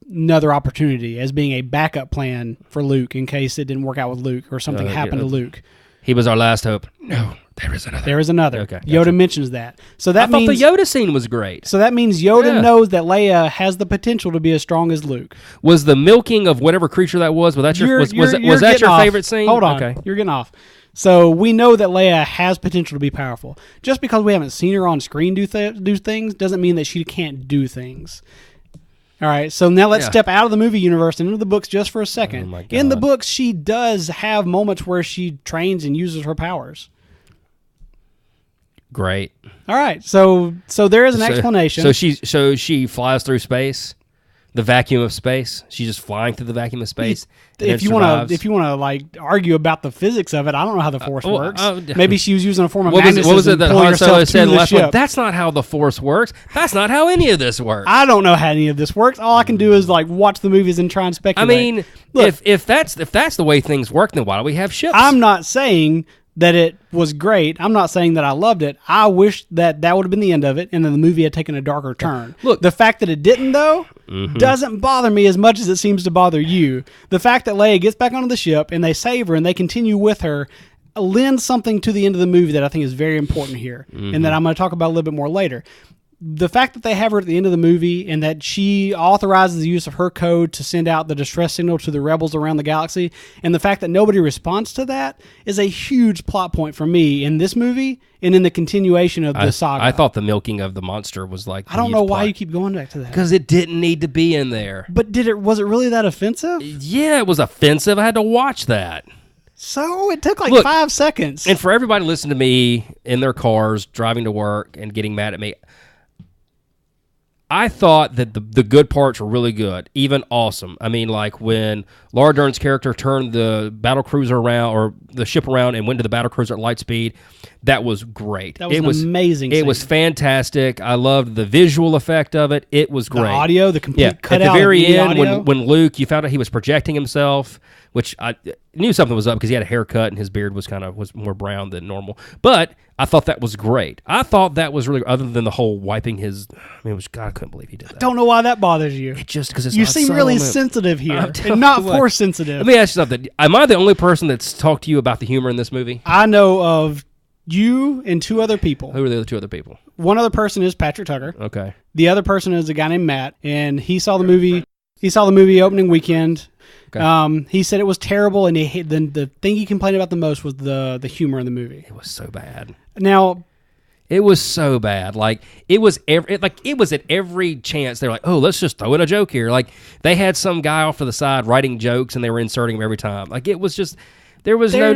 another opportunity, as being a backup plan for Luke in case it didn't work out with Luke or something happened to Luke. He was our last hope. No, there is another. There is another. Okay, Yoda mentions that. So that means the Yoda scene was great. So that means Yoda knows that Leia has the potential to be as strong as Luke. Was the milking of whatever creature that was that your favorite scene? Hold on. Okay. You're getting off. So we know that Leia has potential to be powerful. Just because we haven't seen her on screen do things doesn't mean that she can't do things. All right, so now let's step out of the movie universe and into the books just for a second. Oh my God. In the books, she does have moments where she trains and uses her powers. Great. All right, so there is an explanation. So she flies through space, the vacuum of space. She's just flying through the vacuum of space. If you want to like argue about the physics of it, I don't know how the Force works. Maybe she was using a form of magnetism. What was it that Han Solo said in the last one? Ship. That's not how the Force works. That's not how any of this works. I don't know how any of this works. All I can do is like watch the movies and try and speculate. I mean, look, if that's the way things work, then why do we have ships? I'm not saying that it was great. I'm not saying that I loved it. I wish that would have been the end of it and then the movie had taken a darker turn. Look, the fact that it didn't, though, doesn't bother me as much as it seems to bother you. The fact that Leia gets back onto the ship and they save her and they continue with her lends something to the end of the movie that I think is very important here and that I'm going to talk about a little bit more later. The fact that they have her at the end of the movie and that she authorizes the use of her code to send out the distress signal to the rebels around the galaxy, and the fact that nobody responds to that is a huge plot point for me in this movie and in the continuation of the saga. I thought the milking of the monster was like I don't know why you keep going back to that. Because it didn't need to be in there. But was it really that offensive? Yeah, it was offensive. I had to watch that. So it took like 5 seconds. And for everybody listening to me in their cars, driving to work and getting mad at me, I thought that the good parts were really good, even awesome. I mean, like when Laura Dern's character turned the battle cruiser around, or the ship around, and went to the battle cruiser at light speed, that was great. That was amazing. It was fantastic. I loved the visual effect of it. It was great. The audio, the complete cutout. At the very end, audio. when Luke, you found out he was projecting himself, which I knew something was up because he had a haircut and his beard was more brown than normal. But I thought that was great. I thought that was really, other than the whole wiping his. I mean, I couldn't believe he did that. I don't know why that bothers you. It just because it's you not seem really sensitive here, and not force sensitive. Let me ask you something. Am I the only person that's talked to you about the humor in this movie? I know of you and 2 other people. Who are the other 2 other people? One other person is Patrick Tucker. Okay. The other person is a guy named Matt, and he saw the movie. He saw the movie opening weekend. Okay. He said it was terrible, and the thing he complained about the most was the humor in the movie. It was so bad. Now, it was so bad. Like it was at every chance they're like, oh, let's just throw in a joke here. Like they had some guy off to the side writing jokes, and they were inserting them every time. Like it was just. There was no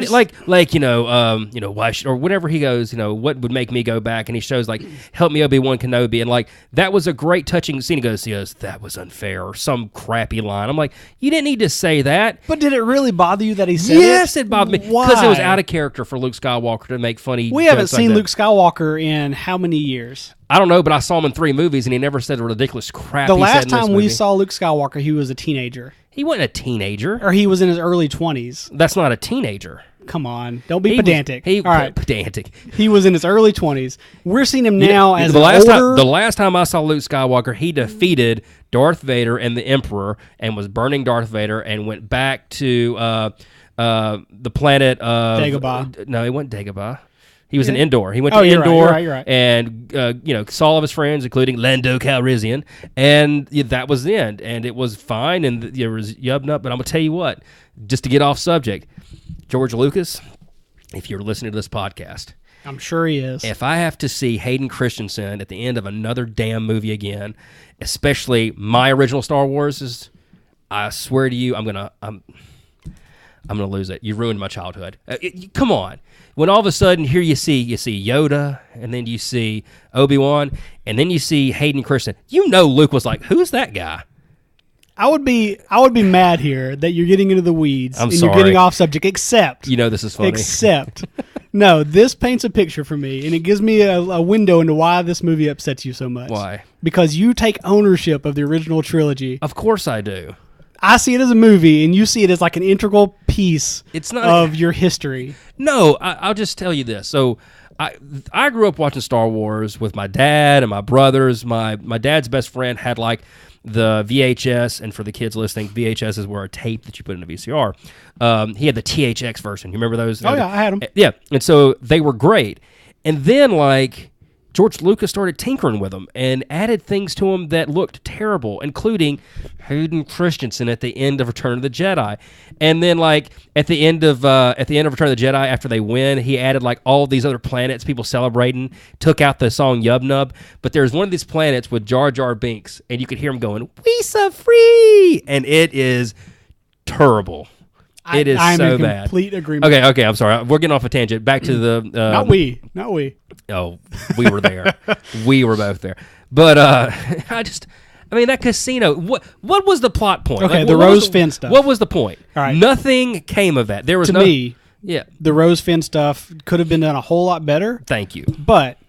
why or whenever he goes, what would make me go back, and he shows like, help me Obi-Wan Kenobi, and like that was a great touching scene. He goes, that was unfair, or some crappy line. I'm like, you didn't need to say that. But did it really bother you that he said it? Yes, it bothered me because it was out of character for Luke Skywalker to make funny. We haven't seen Luke Skywalker in how many years? I don't know, but I saw him in 3 movies, and he never said the ridiculous crap. The last time we saw Luke Skywalker, he was a teenager. He wasn't a teenager. Or he was in his early 20s. That's not a teenager. Come on. Don't be pedantic. All right. Pedantic. He was in his early 20s. We're seeing him now as the last time I saw Luke Skywalker, he defeated Darth Vader and the Emperor and was burning Darth Vader and went back to the planet of... Dagobah. No, he went Dagobah. He was in Endor. He went to Endor you're right. and saw all of his friends, including Lando Calrissian, and that was the end. And it was fine, and there was yubbing up. But I'm gonna tell you what, just to get off subject, George Lucas, if you're listening to this podcast, I'm sure he is. If I have to see Hayden Christensen at the end of another damn movie again, especially my original Star Wars, I swear to you, I'm going to lose it. You ruined my childhood. Come on. When all of a sudden here you see Yoda, and then you see Obi-Wan, and then you see Hayden Christensen. Luke was like, who's that guy? I would be mad here that you're getting into the weeds I'm and sorry. you're getting off subject, except This is funny. Except no, this paints a picture for me, and it gives me a window into why this movie upsets you so much. Why? Because you take ownership of the original trilogy. Of course I do. I see it as a movie, and you see it as like an integral piece of your history. No, I'll just tell you this. So I grew up watching Star Wars with my dad and my brothers. My dad's best friend had like the VHS, and for the kids listening, VHSs were a tape that you put in a VCR. He had the THX version. You remember those? Oh, yeah, I had them. Yeah, and so they were great. And then, like, George Lucas started tinkering with them and added things to them that looked terrible, including Hayden Christensen at the end of Return of the Jedi. And then, like, at the end of Return of the Jedi, after they win, he added, like, all these other planets, people celebrating, took out the song Yub Nub. But there's one of these planets with Jar Jar Binks, and you could hear him going, "We so free!" And it is terrible. It is I'm so in bad. Complete agreement. Okay, I'm sorry. We're getting off a tangent. Back to the... Not we. Oh, we were there. We were both there. But that casino, what was the plot point? Okay, Like, the what was Rose Finn stuff. What was the point? All right. Nothing came of that. There was To no... me, Yeah. the Rose Finn stuff could have been done a whole lot better. Thank you. But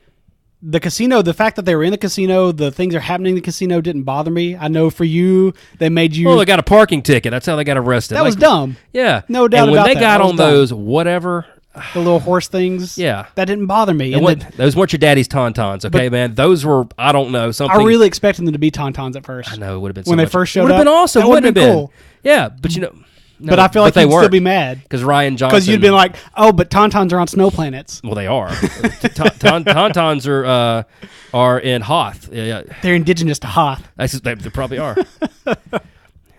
the casino, the fact that they were in the casino, the things that are happening in the casino didn't bother me. I know for you, they made you... Well, they got a parking ticket. That's how they got arrested. That was dumb. Yeah. No doubt and when about they that. got That was on dumb. those, whatever... The little horse things. Yeah. That didn't bother me. Those weren't your daddy's tauntauns, okay, man? Those were, I don't know, something... I really expected them to be tauntauns at first. I know, it would have been so when they much- first showed Would have up. been awesome, That wouldn't would've have been been? cool. Yeah, but no, But I feel like they you'd still weren't. be mad. Because Ryan Johnson... Because you'd been like, oh, but tauntauns are on snow planets. Well, they are. Tauntauns are in Hoth. Yeah. They're indigenous to Hoth. They probably are.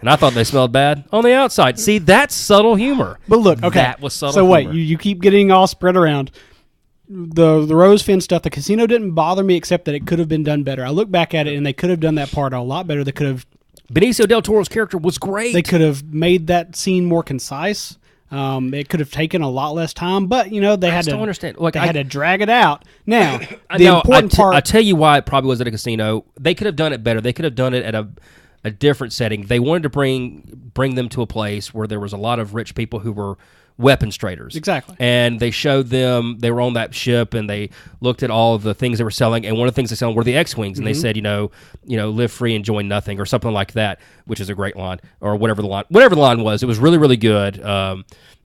And I thought they smelled bad on the outside. See, that's subtle humor. But look, okay. That was subtle So wait, humor. you keep getting all spread around. The Rose Finn stuff, the casino didn't bother me except that it could have been done better. I look back at it and they could have done that part a lot better. They could have... Benicio del Toro's character was great. They could have made that scene more concise. It could have taken a lot less time, but they had to understand. Like, had to drag it out. Now, I tell you why it probably was at a casino. They could have done it better. They could have done it at a different setting. They wanted to bring them to a place where there was a lot of rich people who were weapons traders. Exactly. And they showed them, they were on that ship, and they looked at all of the things they were selling, and one of the things they selling were the X-Wings, and they said, live free and join nothing, or something like that, which is a great line, or whatever the line was. It was really, really good.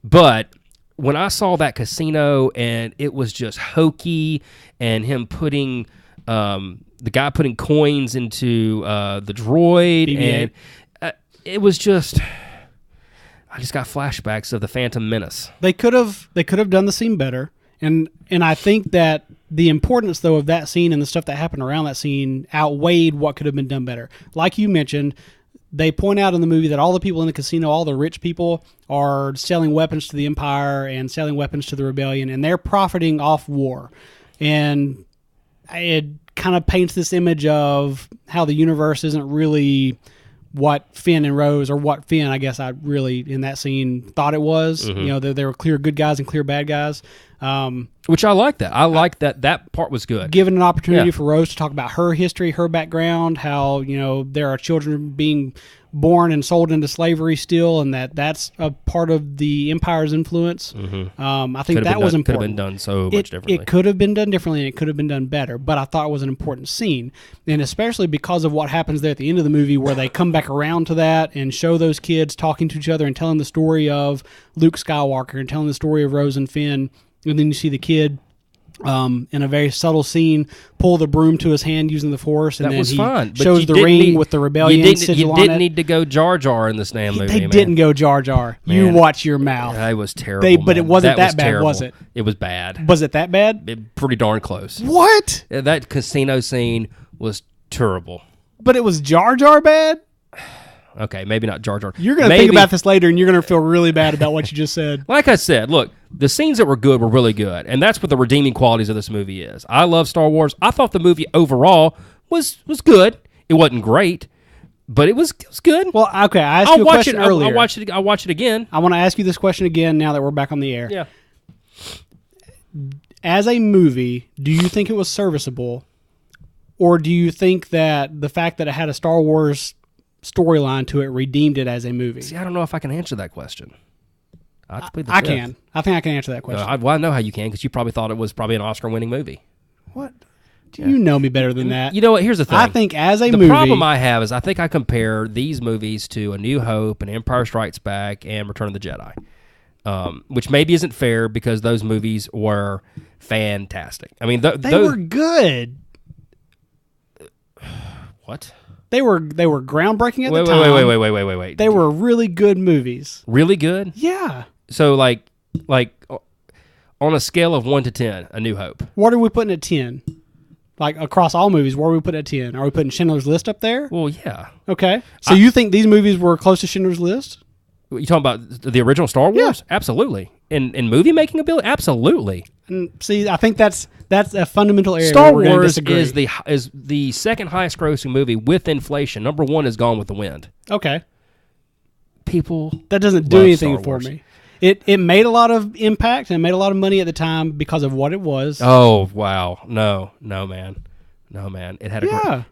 But when I saw that casino, and it was just hokey, and him putting... the guy putting coins into the droid, BB-8. and it was just... I just got flashbacks of the Phantom Menace. They could have done the scene better, and I think that the importance though of that scene and the stuff that happened around that scene outweighed what could have been done better. Like you mentioned, they point out in the movie that all the people in the casino, all the rich people, are selling weapons to the Empire and selling weapons to the Rebellion, and they're profiting off war. And it kind of paints this image of how the universe isn't really what Finn and Rose, or what Finn, I guess I really, in that scene, thought it was. Mm-hmm. There were clear good guys and clear bad guys. Which I like that. I like that. That part was good. Given an opportunity Yeah. for Rose to talk about her history, her background, how, there are children being born and sold into slavery still, and that's a part of the Empire's influence. I think that was important. Could have been done so much differently. It could have been done differently, and it could have been done better, but I thought it was an important scene, and especially because of what happens there at the end of the movie, where they come back around to that and show those kids talking to each other and telling the story of Luke Skywalker and telling the story of Rose and Finn, and then you see the kid in a very subtle scene pull the broom to his hand using the Force, and That then was he fun. But shows you the didn't ring need- with the Rebellion You sigil on didn't it. need to go Jar Jar in this damn movie, They man. didn't go Jar Jar. You Man. watch your mouth. That was terrible. But it man. wasn't that bad, terrible. was it? It was bad. Was it that bad? Pretty darn close. What? That casino scene was terrible. But it was Jar Jar bad? Okay, maybe not Jar Jar. You're going to think about this later, and you're going to feel really bad about what you just said. Like I said, look, the scenes that were good were really good, and that's what the redeeming qualities of this movie is. I love Star Wars. I thought the movie overall was good. It wasn't great, but it was good. Well, okay, I asked you a question earlier. I'll watch it again. I want to ask you this question again now that we're back on the air. Yeah. As a movie, do you think it was serviceable, or do you think that the fact that it had a Star Wars storyline to it redeemed it as a movie? See, I don't know if I can answer that question. I can. I think I can answer that question. I know how you can, because you probably thought it was probably an Oscar-winning movie. What? You know me better than that. You know what? Here's the thing. I think as a movie... The problem I have is I think I compare these movies to A New Hope and Empire Strikes Back and Return of the Jedi, which maybe isn't fair because those movies were fantastic. I mean, they were good. What? They were groundbreaking at the time. Wait. They were really good movies. Really good? Yeah. So, like on a scale of 1 to 10, A New Hope. What are we putting at 10? Like, across all movies, where are we putting at 10? Are we putting Schindler's List up there? Well, yeah. Okay. So you think these movies were close to Schindler's List? You talking about the original Star Wars? Yeah. Absolutely. In movie making ability? Absolutely. And see, I think that's a fundamental area Star where we're Wars disagree. is the second highest grossing movie with inflation. Number one is Gone with the Wind. Okay. People that doesn't do anything for Wars. me. It made a lot of impact and made a lot of money at the time because of what it was. Oh wow, no man. It had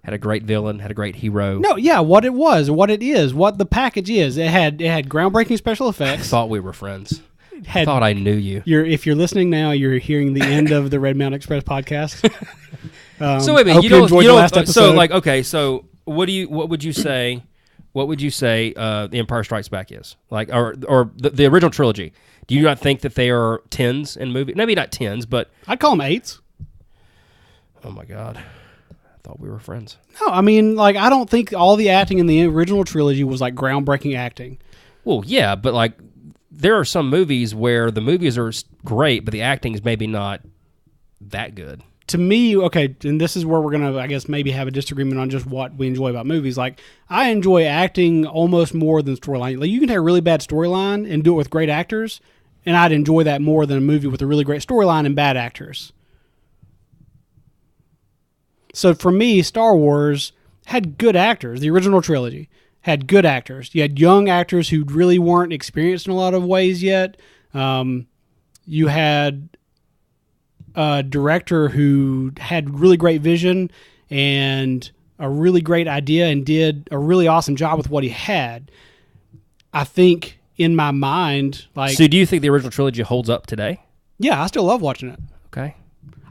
a great villain, had a great hero. No, yeah, what it was, what it is, what the package is. It had groundbreaking special effects. I thought we were friends. I thought I knew you. If you're listening now, you're hearing the end of the Red Mountain Express podcast. So wait a minute, you don't last episode. So like okay, so what would you say? What would you say The Empire Strikes Back is? Like, or the original trilogy. Do you not think that they are 10s in movie? Maybe not 10s, but... I'd call them 8s. Oh, my God. I thought we were friends. No, I mean, like, I don't think all the acting in the original trilogy was, like, groundbreaking acting. Well, yeah, but, like, there are some movies where the movies are great, but the acting is maybe not that good. To me, okay, and this is where we're going to, I guess, maybe have a disagreement on just what we enjoy about movies. Like, I enjoy acting almost more than storyline. Like, you can have a really bad storyline and do it with great actors, and I'd enjoy that more than a movie with a really great storyline and bad actors. So, for me, Star Wars had good actors. The original trilogy had good actors. You had young actors who really weren't experienced in a lot of ways yet. You had... a director who had really great vision and a really great idea and did a really awesome job with what he had. I think in my mind, like... So do you think the original trilogy holds up today? Yeah, I still love watching it. Okay.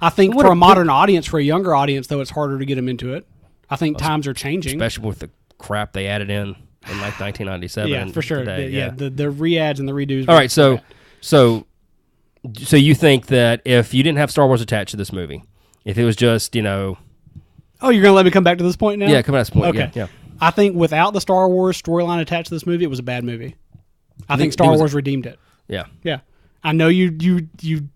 I think for a modern audience, for a younger audience, though, it's harder to get them into it. I think times are changing. Especially with the crap they added in like 1997. Yeah, for sure. Today. The re-ads and the redos. All right, So you think that if you didn't have Star Wars attached to this movie, if it was just, Oh, you're going to let me come back to this point now? Yeah, come back to this point. Okay. Yeah. I think without the Star Wars storyline attached to this movie, it was a bad movie. I think Star Wars redeemed it. Yeah. Yeah. I know you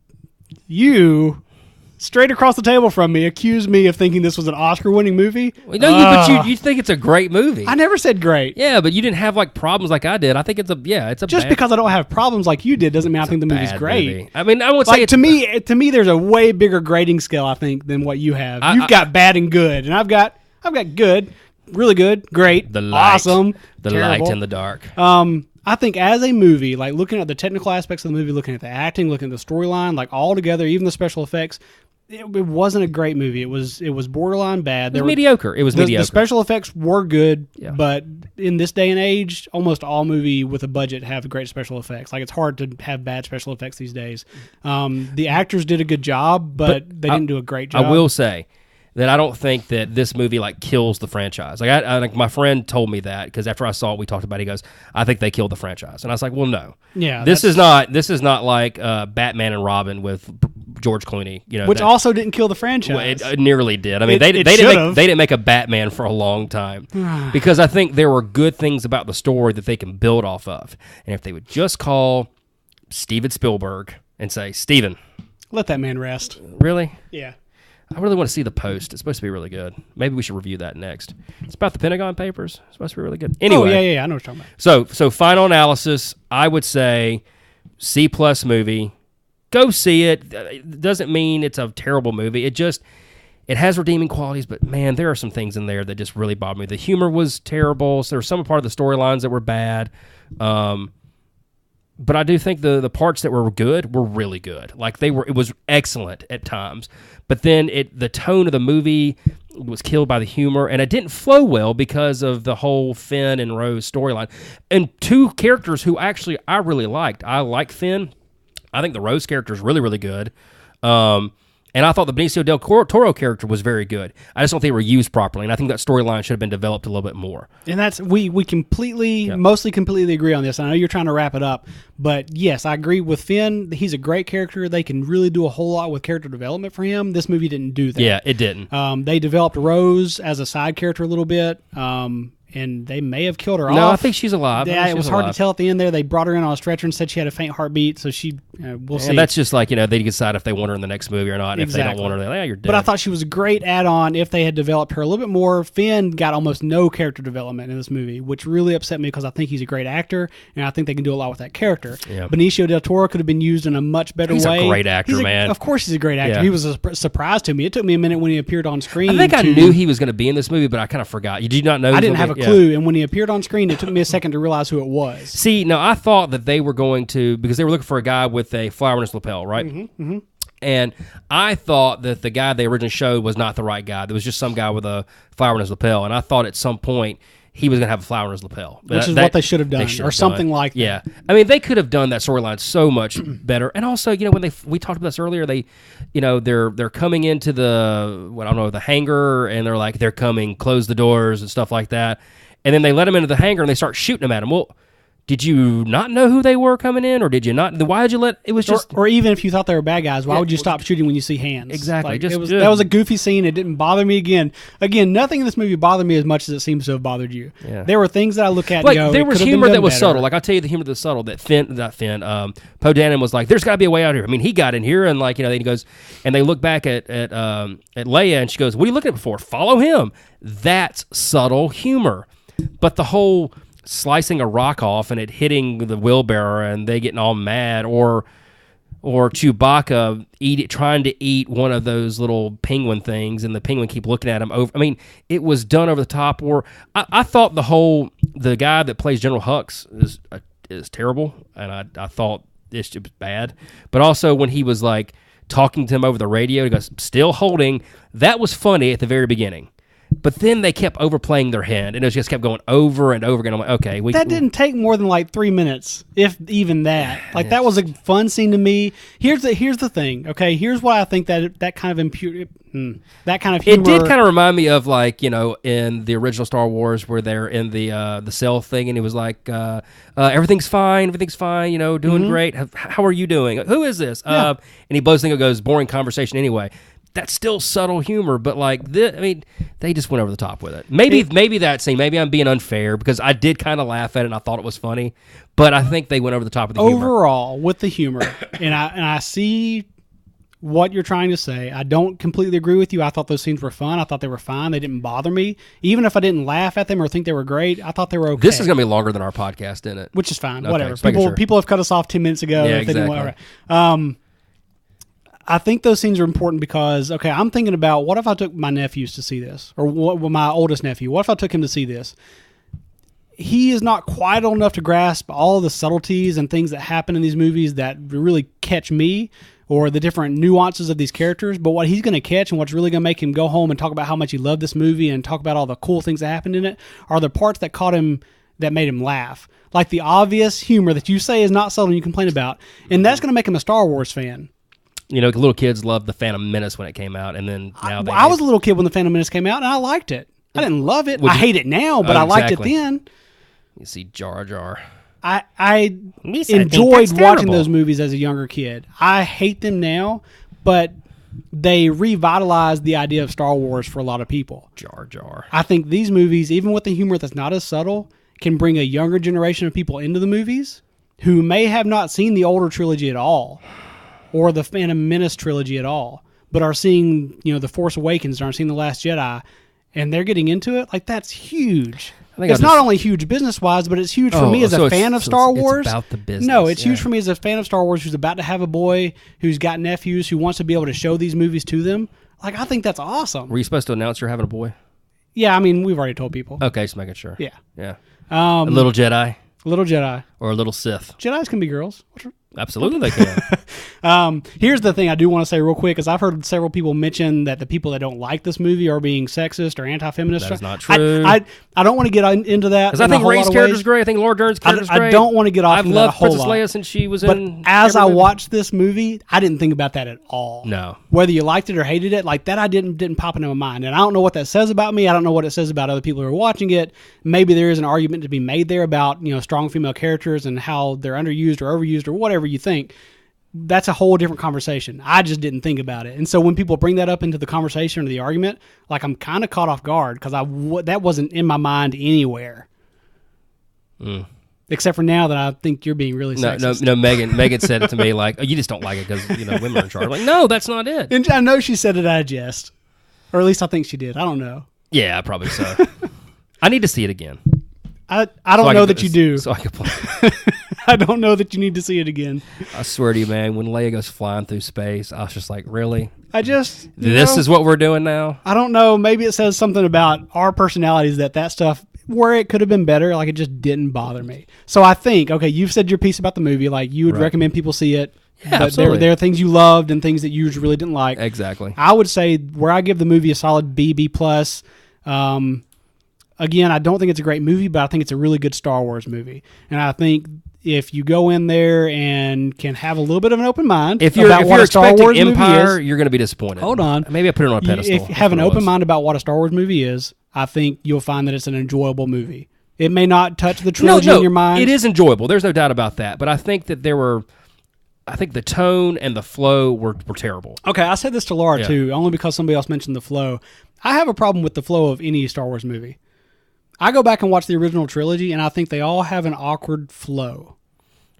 straight across the table from me accused me of thinking this was an Oscar-winning movie. Well, no, but you think it's a great movie. I never said great. Yeah, but you didn't have like problems like I did. I think it's a just because I don't have problems like you did doesn't mean I think the movie's great. Movie. I mean, I would say to me there's a way bigger grading scale I think than what you have. You've got bad and good, and I've got good, really good, great, awesome, the terrible. light and the dark. I think as a movie, like looking at the technical aspects of the movie, looking at the acting, looking at the storyline, like all together, even the special effects, it wasn't a great movie. It was borderline bad. It was mediocre. The special effects were good, yeah. But in this day and age, almost all movie with a budget have great special effects. Like it's hard to have bad special effects these days. The actors did a good job, but they didn't do a great job. I will say that I don't think that this movie like kills the franchise. Like like my friend told me that because after I saw it, we talked about it. He goes, "I think they killed the franchise," and I was like, "Well, no. Yeah, this is not like Batman and Robin with George Clooney, which also didn't kill the franchise. It nearly did. I mean, they didn't make a Batman for a long time because I think there were good things about the story that they can build off of, and if they would just call Steven Spielberg and say, Steven, let that man rest. Really? Yeah. I really want to see The Post. It's supposed to be really good. Maybe we should review that next. It's about the Pentagon Papers. It's supposed to be really good. Anyway. Yeah, I know what you're talking about. So final analysis, I would say C+ movie. Go see it. It doesn't mean it's a terrible movie. it has redeeming qualities, but man, there are some things in there that just really bother me. The humor was terrible. So there were some part of the storylines that were bad. But I do think the parts that were good were really good. Like it was excellent at times. But then the tone of the movie was killed by the humor, and it didn't flow well because of the whole Finn and Rose storyline. And two characters who actually I really liked. I like Finn. I think the Rose character is really, really good. And I thought the Benicio del Toro character was very good. I just don't think they were used properly, and I think that storyline should have been developed a little bit more. And that's we mostly completely agree on this. I know you're trying to wrap it up, but yes, I agree with Finn. He's a great character. They can really do a whole lot with character development for him. This movie didn't do that. Yeah, it didn't. They developed Rose as a side character a little bit. And they may have killed her off. No, I think she's alive. Yeah, it was hard to tell at the end there. They brought her in on a stretcher and said she had a faint heartbeat, so we'll see. And that's just like, they decide if they want her in the next movie or not. And exactly. If they don't want her, they're like, you're dead. But I thought she was a great add-on if they had developed her a little bit more. Finn got almost no character development in this movie, which really upset me because I think he's a great actor, and I think they can do a lot with that character. Yeah. Benicio del Toro could have been used in a much better way. He's a great actor, man. Of course he's a great actor. Yeah. He was a surprise to me. It took me a minute when he appeared on screen. I think I knew he was going to be in this movie, but I kind of forgot. You did not know? I didn't have a clue, and when he appeared on screen, it took me a second to realize who it was. See, no, I thought that they were going to, because they were looking for a guy with a flower in his lapel, right? Mm-hmm, mm-hmm. And I thought that the guy they originally showed was not the right guy. There was just some guy with a flower in his lapel, and I thought at some point he was going to have a flower in his lapel. Which is what they should have done, or something like that. Yeah. I mean, they could have done that storyline so much better. And also, when we talked about this earlier, they're coming into the hangar, and they're like, they're coming, close the doors and stuff like that. And then they let him into the hangar, and they start shooting him at him. Well, did you not know who they were coming in, or did you not? Why did you let it was just? Or even if you thought they were bad guys, why would you stop shooting when you see hands? Exactly. That was a goofy scene. It didn't bother me again. Again, nothing in this movie bothered me as much as it seems to have bothered you. Yeah. There were things that I look at. Like and go, there was humor that was better. subtle. Like I'll tell you, the humor that was subtle. That Poe Dameron was like, "There's got to be a way out here." I mean, he got in here, and then he goes, and they look back at Leia, and she goes, "What are you looking for? Follow him." That's subtle humor, but the whole slicing a rock off and it hitting the wheelbarrow and they getting all mad, or Chewbacca trying to eat one of those little penguin things, and the penguin keep looking at him over. I mean, it was done over the top. Or I thought the guy that plays General Hux is terrible, and I thought it was bad. But also when he was like talking to him over the radio, he goes, "Still holding." That was funny at the very beginning. But then they kept overplaying their hand, and it just kept going over and over again. I'm like, okay. That didn't take more than like 3 minutes, if even that. Like, that was a fun scene to me. Here's the thing, okay? Here's why I think that kind of that kind of humor. It did kind of remind me of, like, in the original Star Wars where they're in the cell thing, and it was like, everything's fine, doing great. How are you doing? Who is this? Yeah. And he blows thing and goes, boring conversation anyway. That's still subtle humor, but they just went over the top with it. Maybe that scene. Maybe I'm being unfair because I did kind of laugh at it and I thought it was funny, but I think they went over the top with the humor. Overall, with the humor, and I see what you're trying to say. I don't completely agree with you. I thought those scenes were fun. I thought they were fine. They didn't bother me, even if I didn't laugh at them or think they were great. I thought they were okay. This is going to be longer than our podcast, isn't it? Which is fine. Okay, Whatever. People have cut us off 10 minutes ago. Yeah, if they exactly. didn't want, I think those scenes are important because, okay, I'm thinking about what if I took my nephews to see this, or my oldest nephew. What if I took him to see this? He is not quite old enough to grasp all the subtleties and things that happen in these movies that really catch me, or the different nuances of these characters. But what he's going to catch and what's really going to make him go home and talk about how much he loved this movie and talk about all the cool things that happened in it are the parts that caught him, that made him laugh. Like the obvious humor that you say is not subtle and you complain about. And that's going to make him a Star Wars fan. Little kids loved The Phantom Menace when it came out, and then now I was a little kid when The Phantom Menace came out, and I liked it. I didn't love it. I hate it now, but I liked it then. You see Jar Jar. I enjoyed watching those movies as a younger kid. I hate them now, but they revitalized the idea of Star Wars for a lot of people. Jar Jar. I think these movies, even with the humor that's not as subtle, can bring a younger generation of people into the movies who may have not seen the older trilogy at all, or the Phantom Menace trilogy at all, but are seeing, The Force Awakens, and are seeing The Last Jedi, and they're getting into it. Like, that's huge. It's not only huge business-wise, but it's huge for me as a fan of Star Wars. It's about the business. No, it's huge for me as a fan of Star Wars who's about to have a boy, who's got nephews, who wants to be able to show these movies to them. Like, I think that's awesome. Were you supposed to announce you're having a boy? Yeah, I mean, we've already told people. Okay, just making sure. Yeah. Yeah. A little Jedi Little Jedi. or a little Sith. Jedis can be girls. Absolutely they can. Here's the thing I do want to say real quick, is I've heard several people mention that the people that don't like this movie are being sexist or anti-feminist. That is not true. I don't want to get into that. Because I think Rey's character's great. I think Laura Dern's character's great. I don't want to get off I've into that a loved whole Princess lot. Leia since she was But in as every I movie. watched this movie, I didn't think about that at all. No. Whether you liked it or hated it, like that, I didn't pop into my mind. And I don't know what that says about me. I don't know what it says about other people who are watching it. Maybe there is an argument to be made there about, strong female characters and how they're underused or overused or whatever you think. That's a whole different conversation. I just didn't think about it. And so when people bring that up into the conversation or the argument, like I'm kind of caught off guard because that wasn't in my mind anywhere. Except for now that I think you're being really sexist. No. Megan said it to me like, oh, you just don't like it because women are in charge. I'm like, no, that's not it. And I know she said it out of jest, or at least I think she did. I don't know. Yeah, probably so. I need to see it again. I don't know that you do. So I can play. I don't know that you need to see it again. I swear to you, man, when Leia goes flying through space, I was just like, really? This is what we're doing now? I don't know. Maybe it says something about our personalities that stuff, where it could have been better, like it just didn't bother me. So I think, okay, you've said your piece about the movie, like you would recommend people see it. Yeah, but absolutely. There are things you loved and things that you really didn't like. Exactly. I would say where I give the movie a solid B+. Again, I don't think it's a great movie, but I think it's a really good Star Wars movie. And I think if you go in there and can have a little bit of an open mind if you're expecting Empire, you're going to be disappointed. Hold on. Maybe I put it on a pedestal. If you have an open mind about what a Star Wars movie is, I think you'll find that it's an enjoyable movie. It may not touch the trilogy in your mind. It is enjoyable. There's no doubt about that. But I think that I think the tone and the flow were terrible. Okay, I said this to Laura too, only because somebody else mentioned the flow. I have a problem with the flow of any Star Wars movie. I go back and watch the original trilogy, and I think they all have an awkward flow.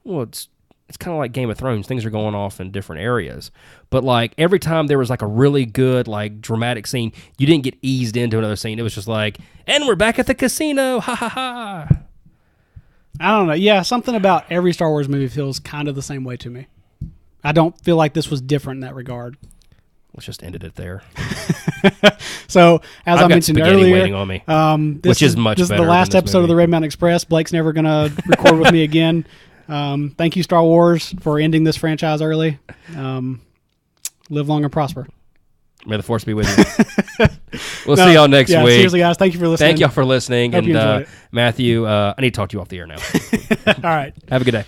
Well, it's kind of like Game of Thrones. Things are going off in different areas. But like every time there was like a really good like dramatic scene, you didn't get eased into another scene. It was just like, and we're back at the casino. Ha ha ha. I don't know. Yeah, something about every Star Wars movie feels kind of the same way to me. I don't feel like this was different in that regard. Let's just end it there. So, as I mentioned earlier, waiting on me, this is the last episode of the Red Mountain Express. Blake's never going to record with me again. Thank you, Star Wars, for ending this franchise early. Live long and prosper. May the Force be with you. We'll see y'all next week. Seriously, guys, thank you for listening. Thank y'all for listening. Hope you enjoyed it. Matthew, I need to talk to you off the air now. All right. Have a good day.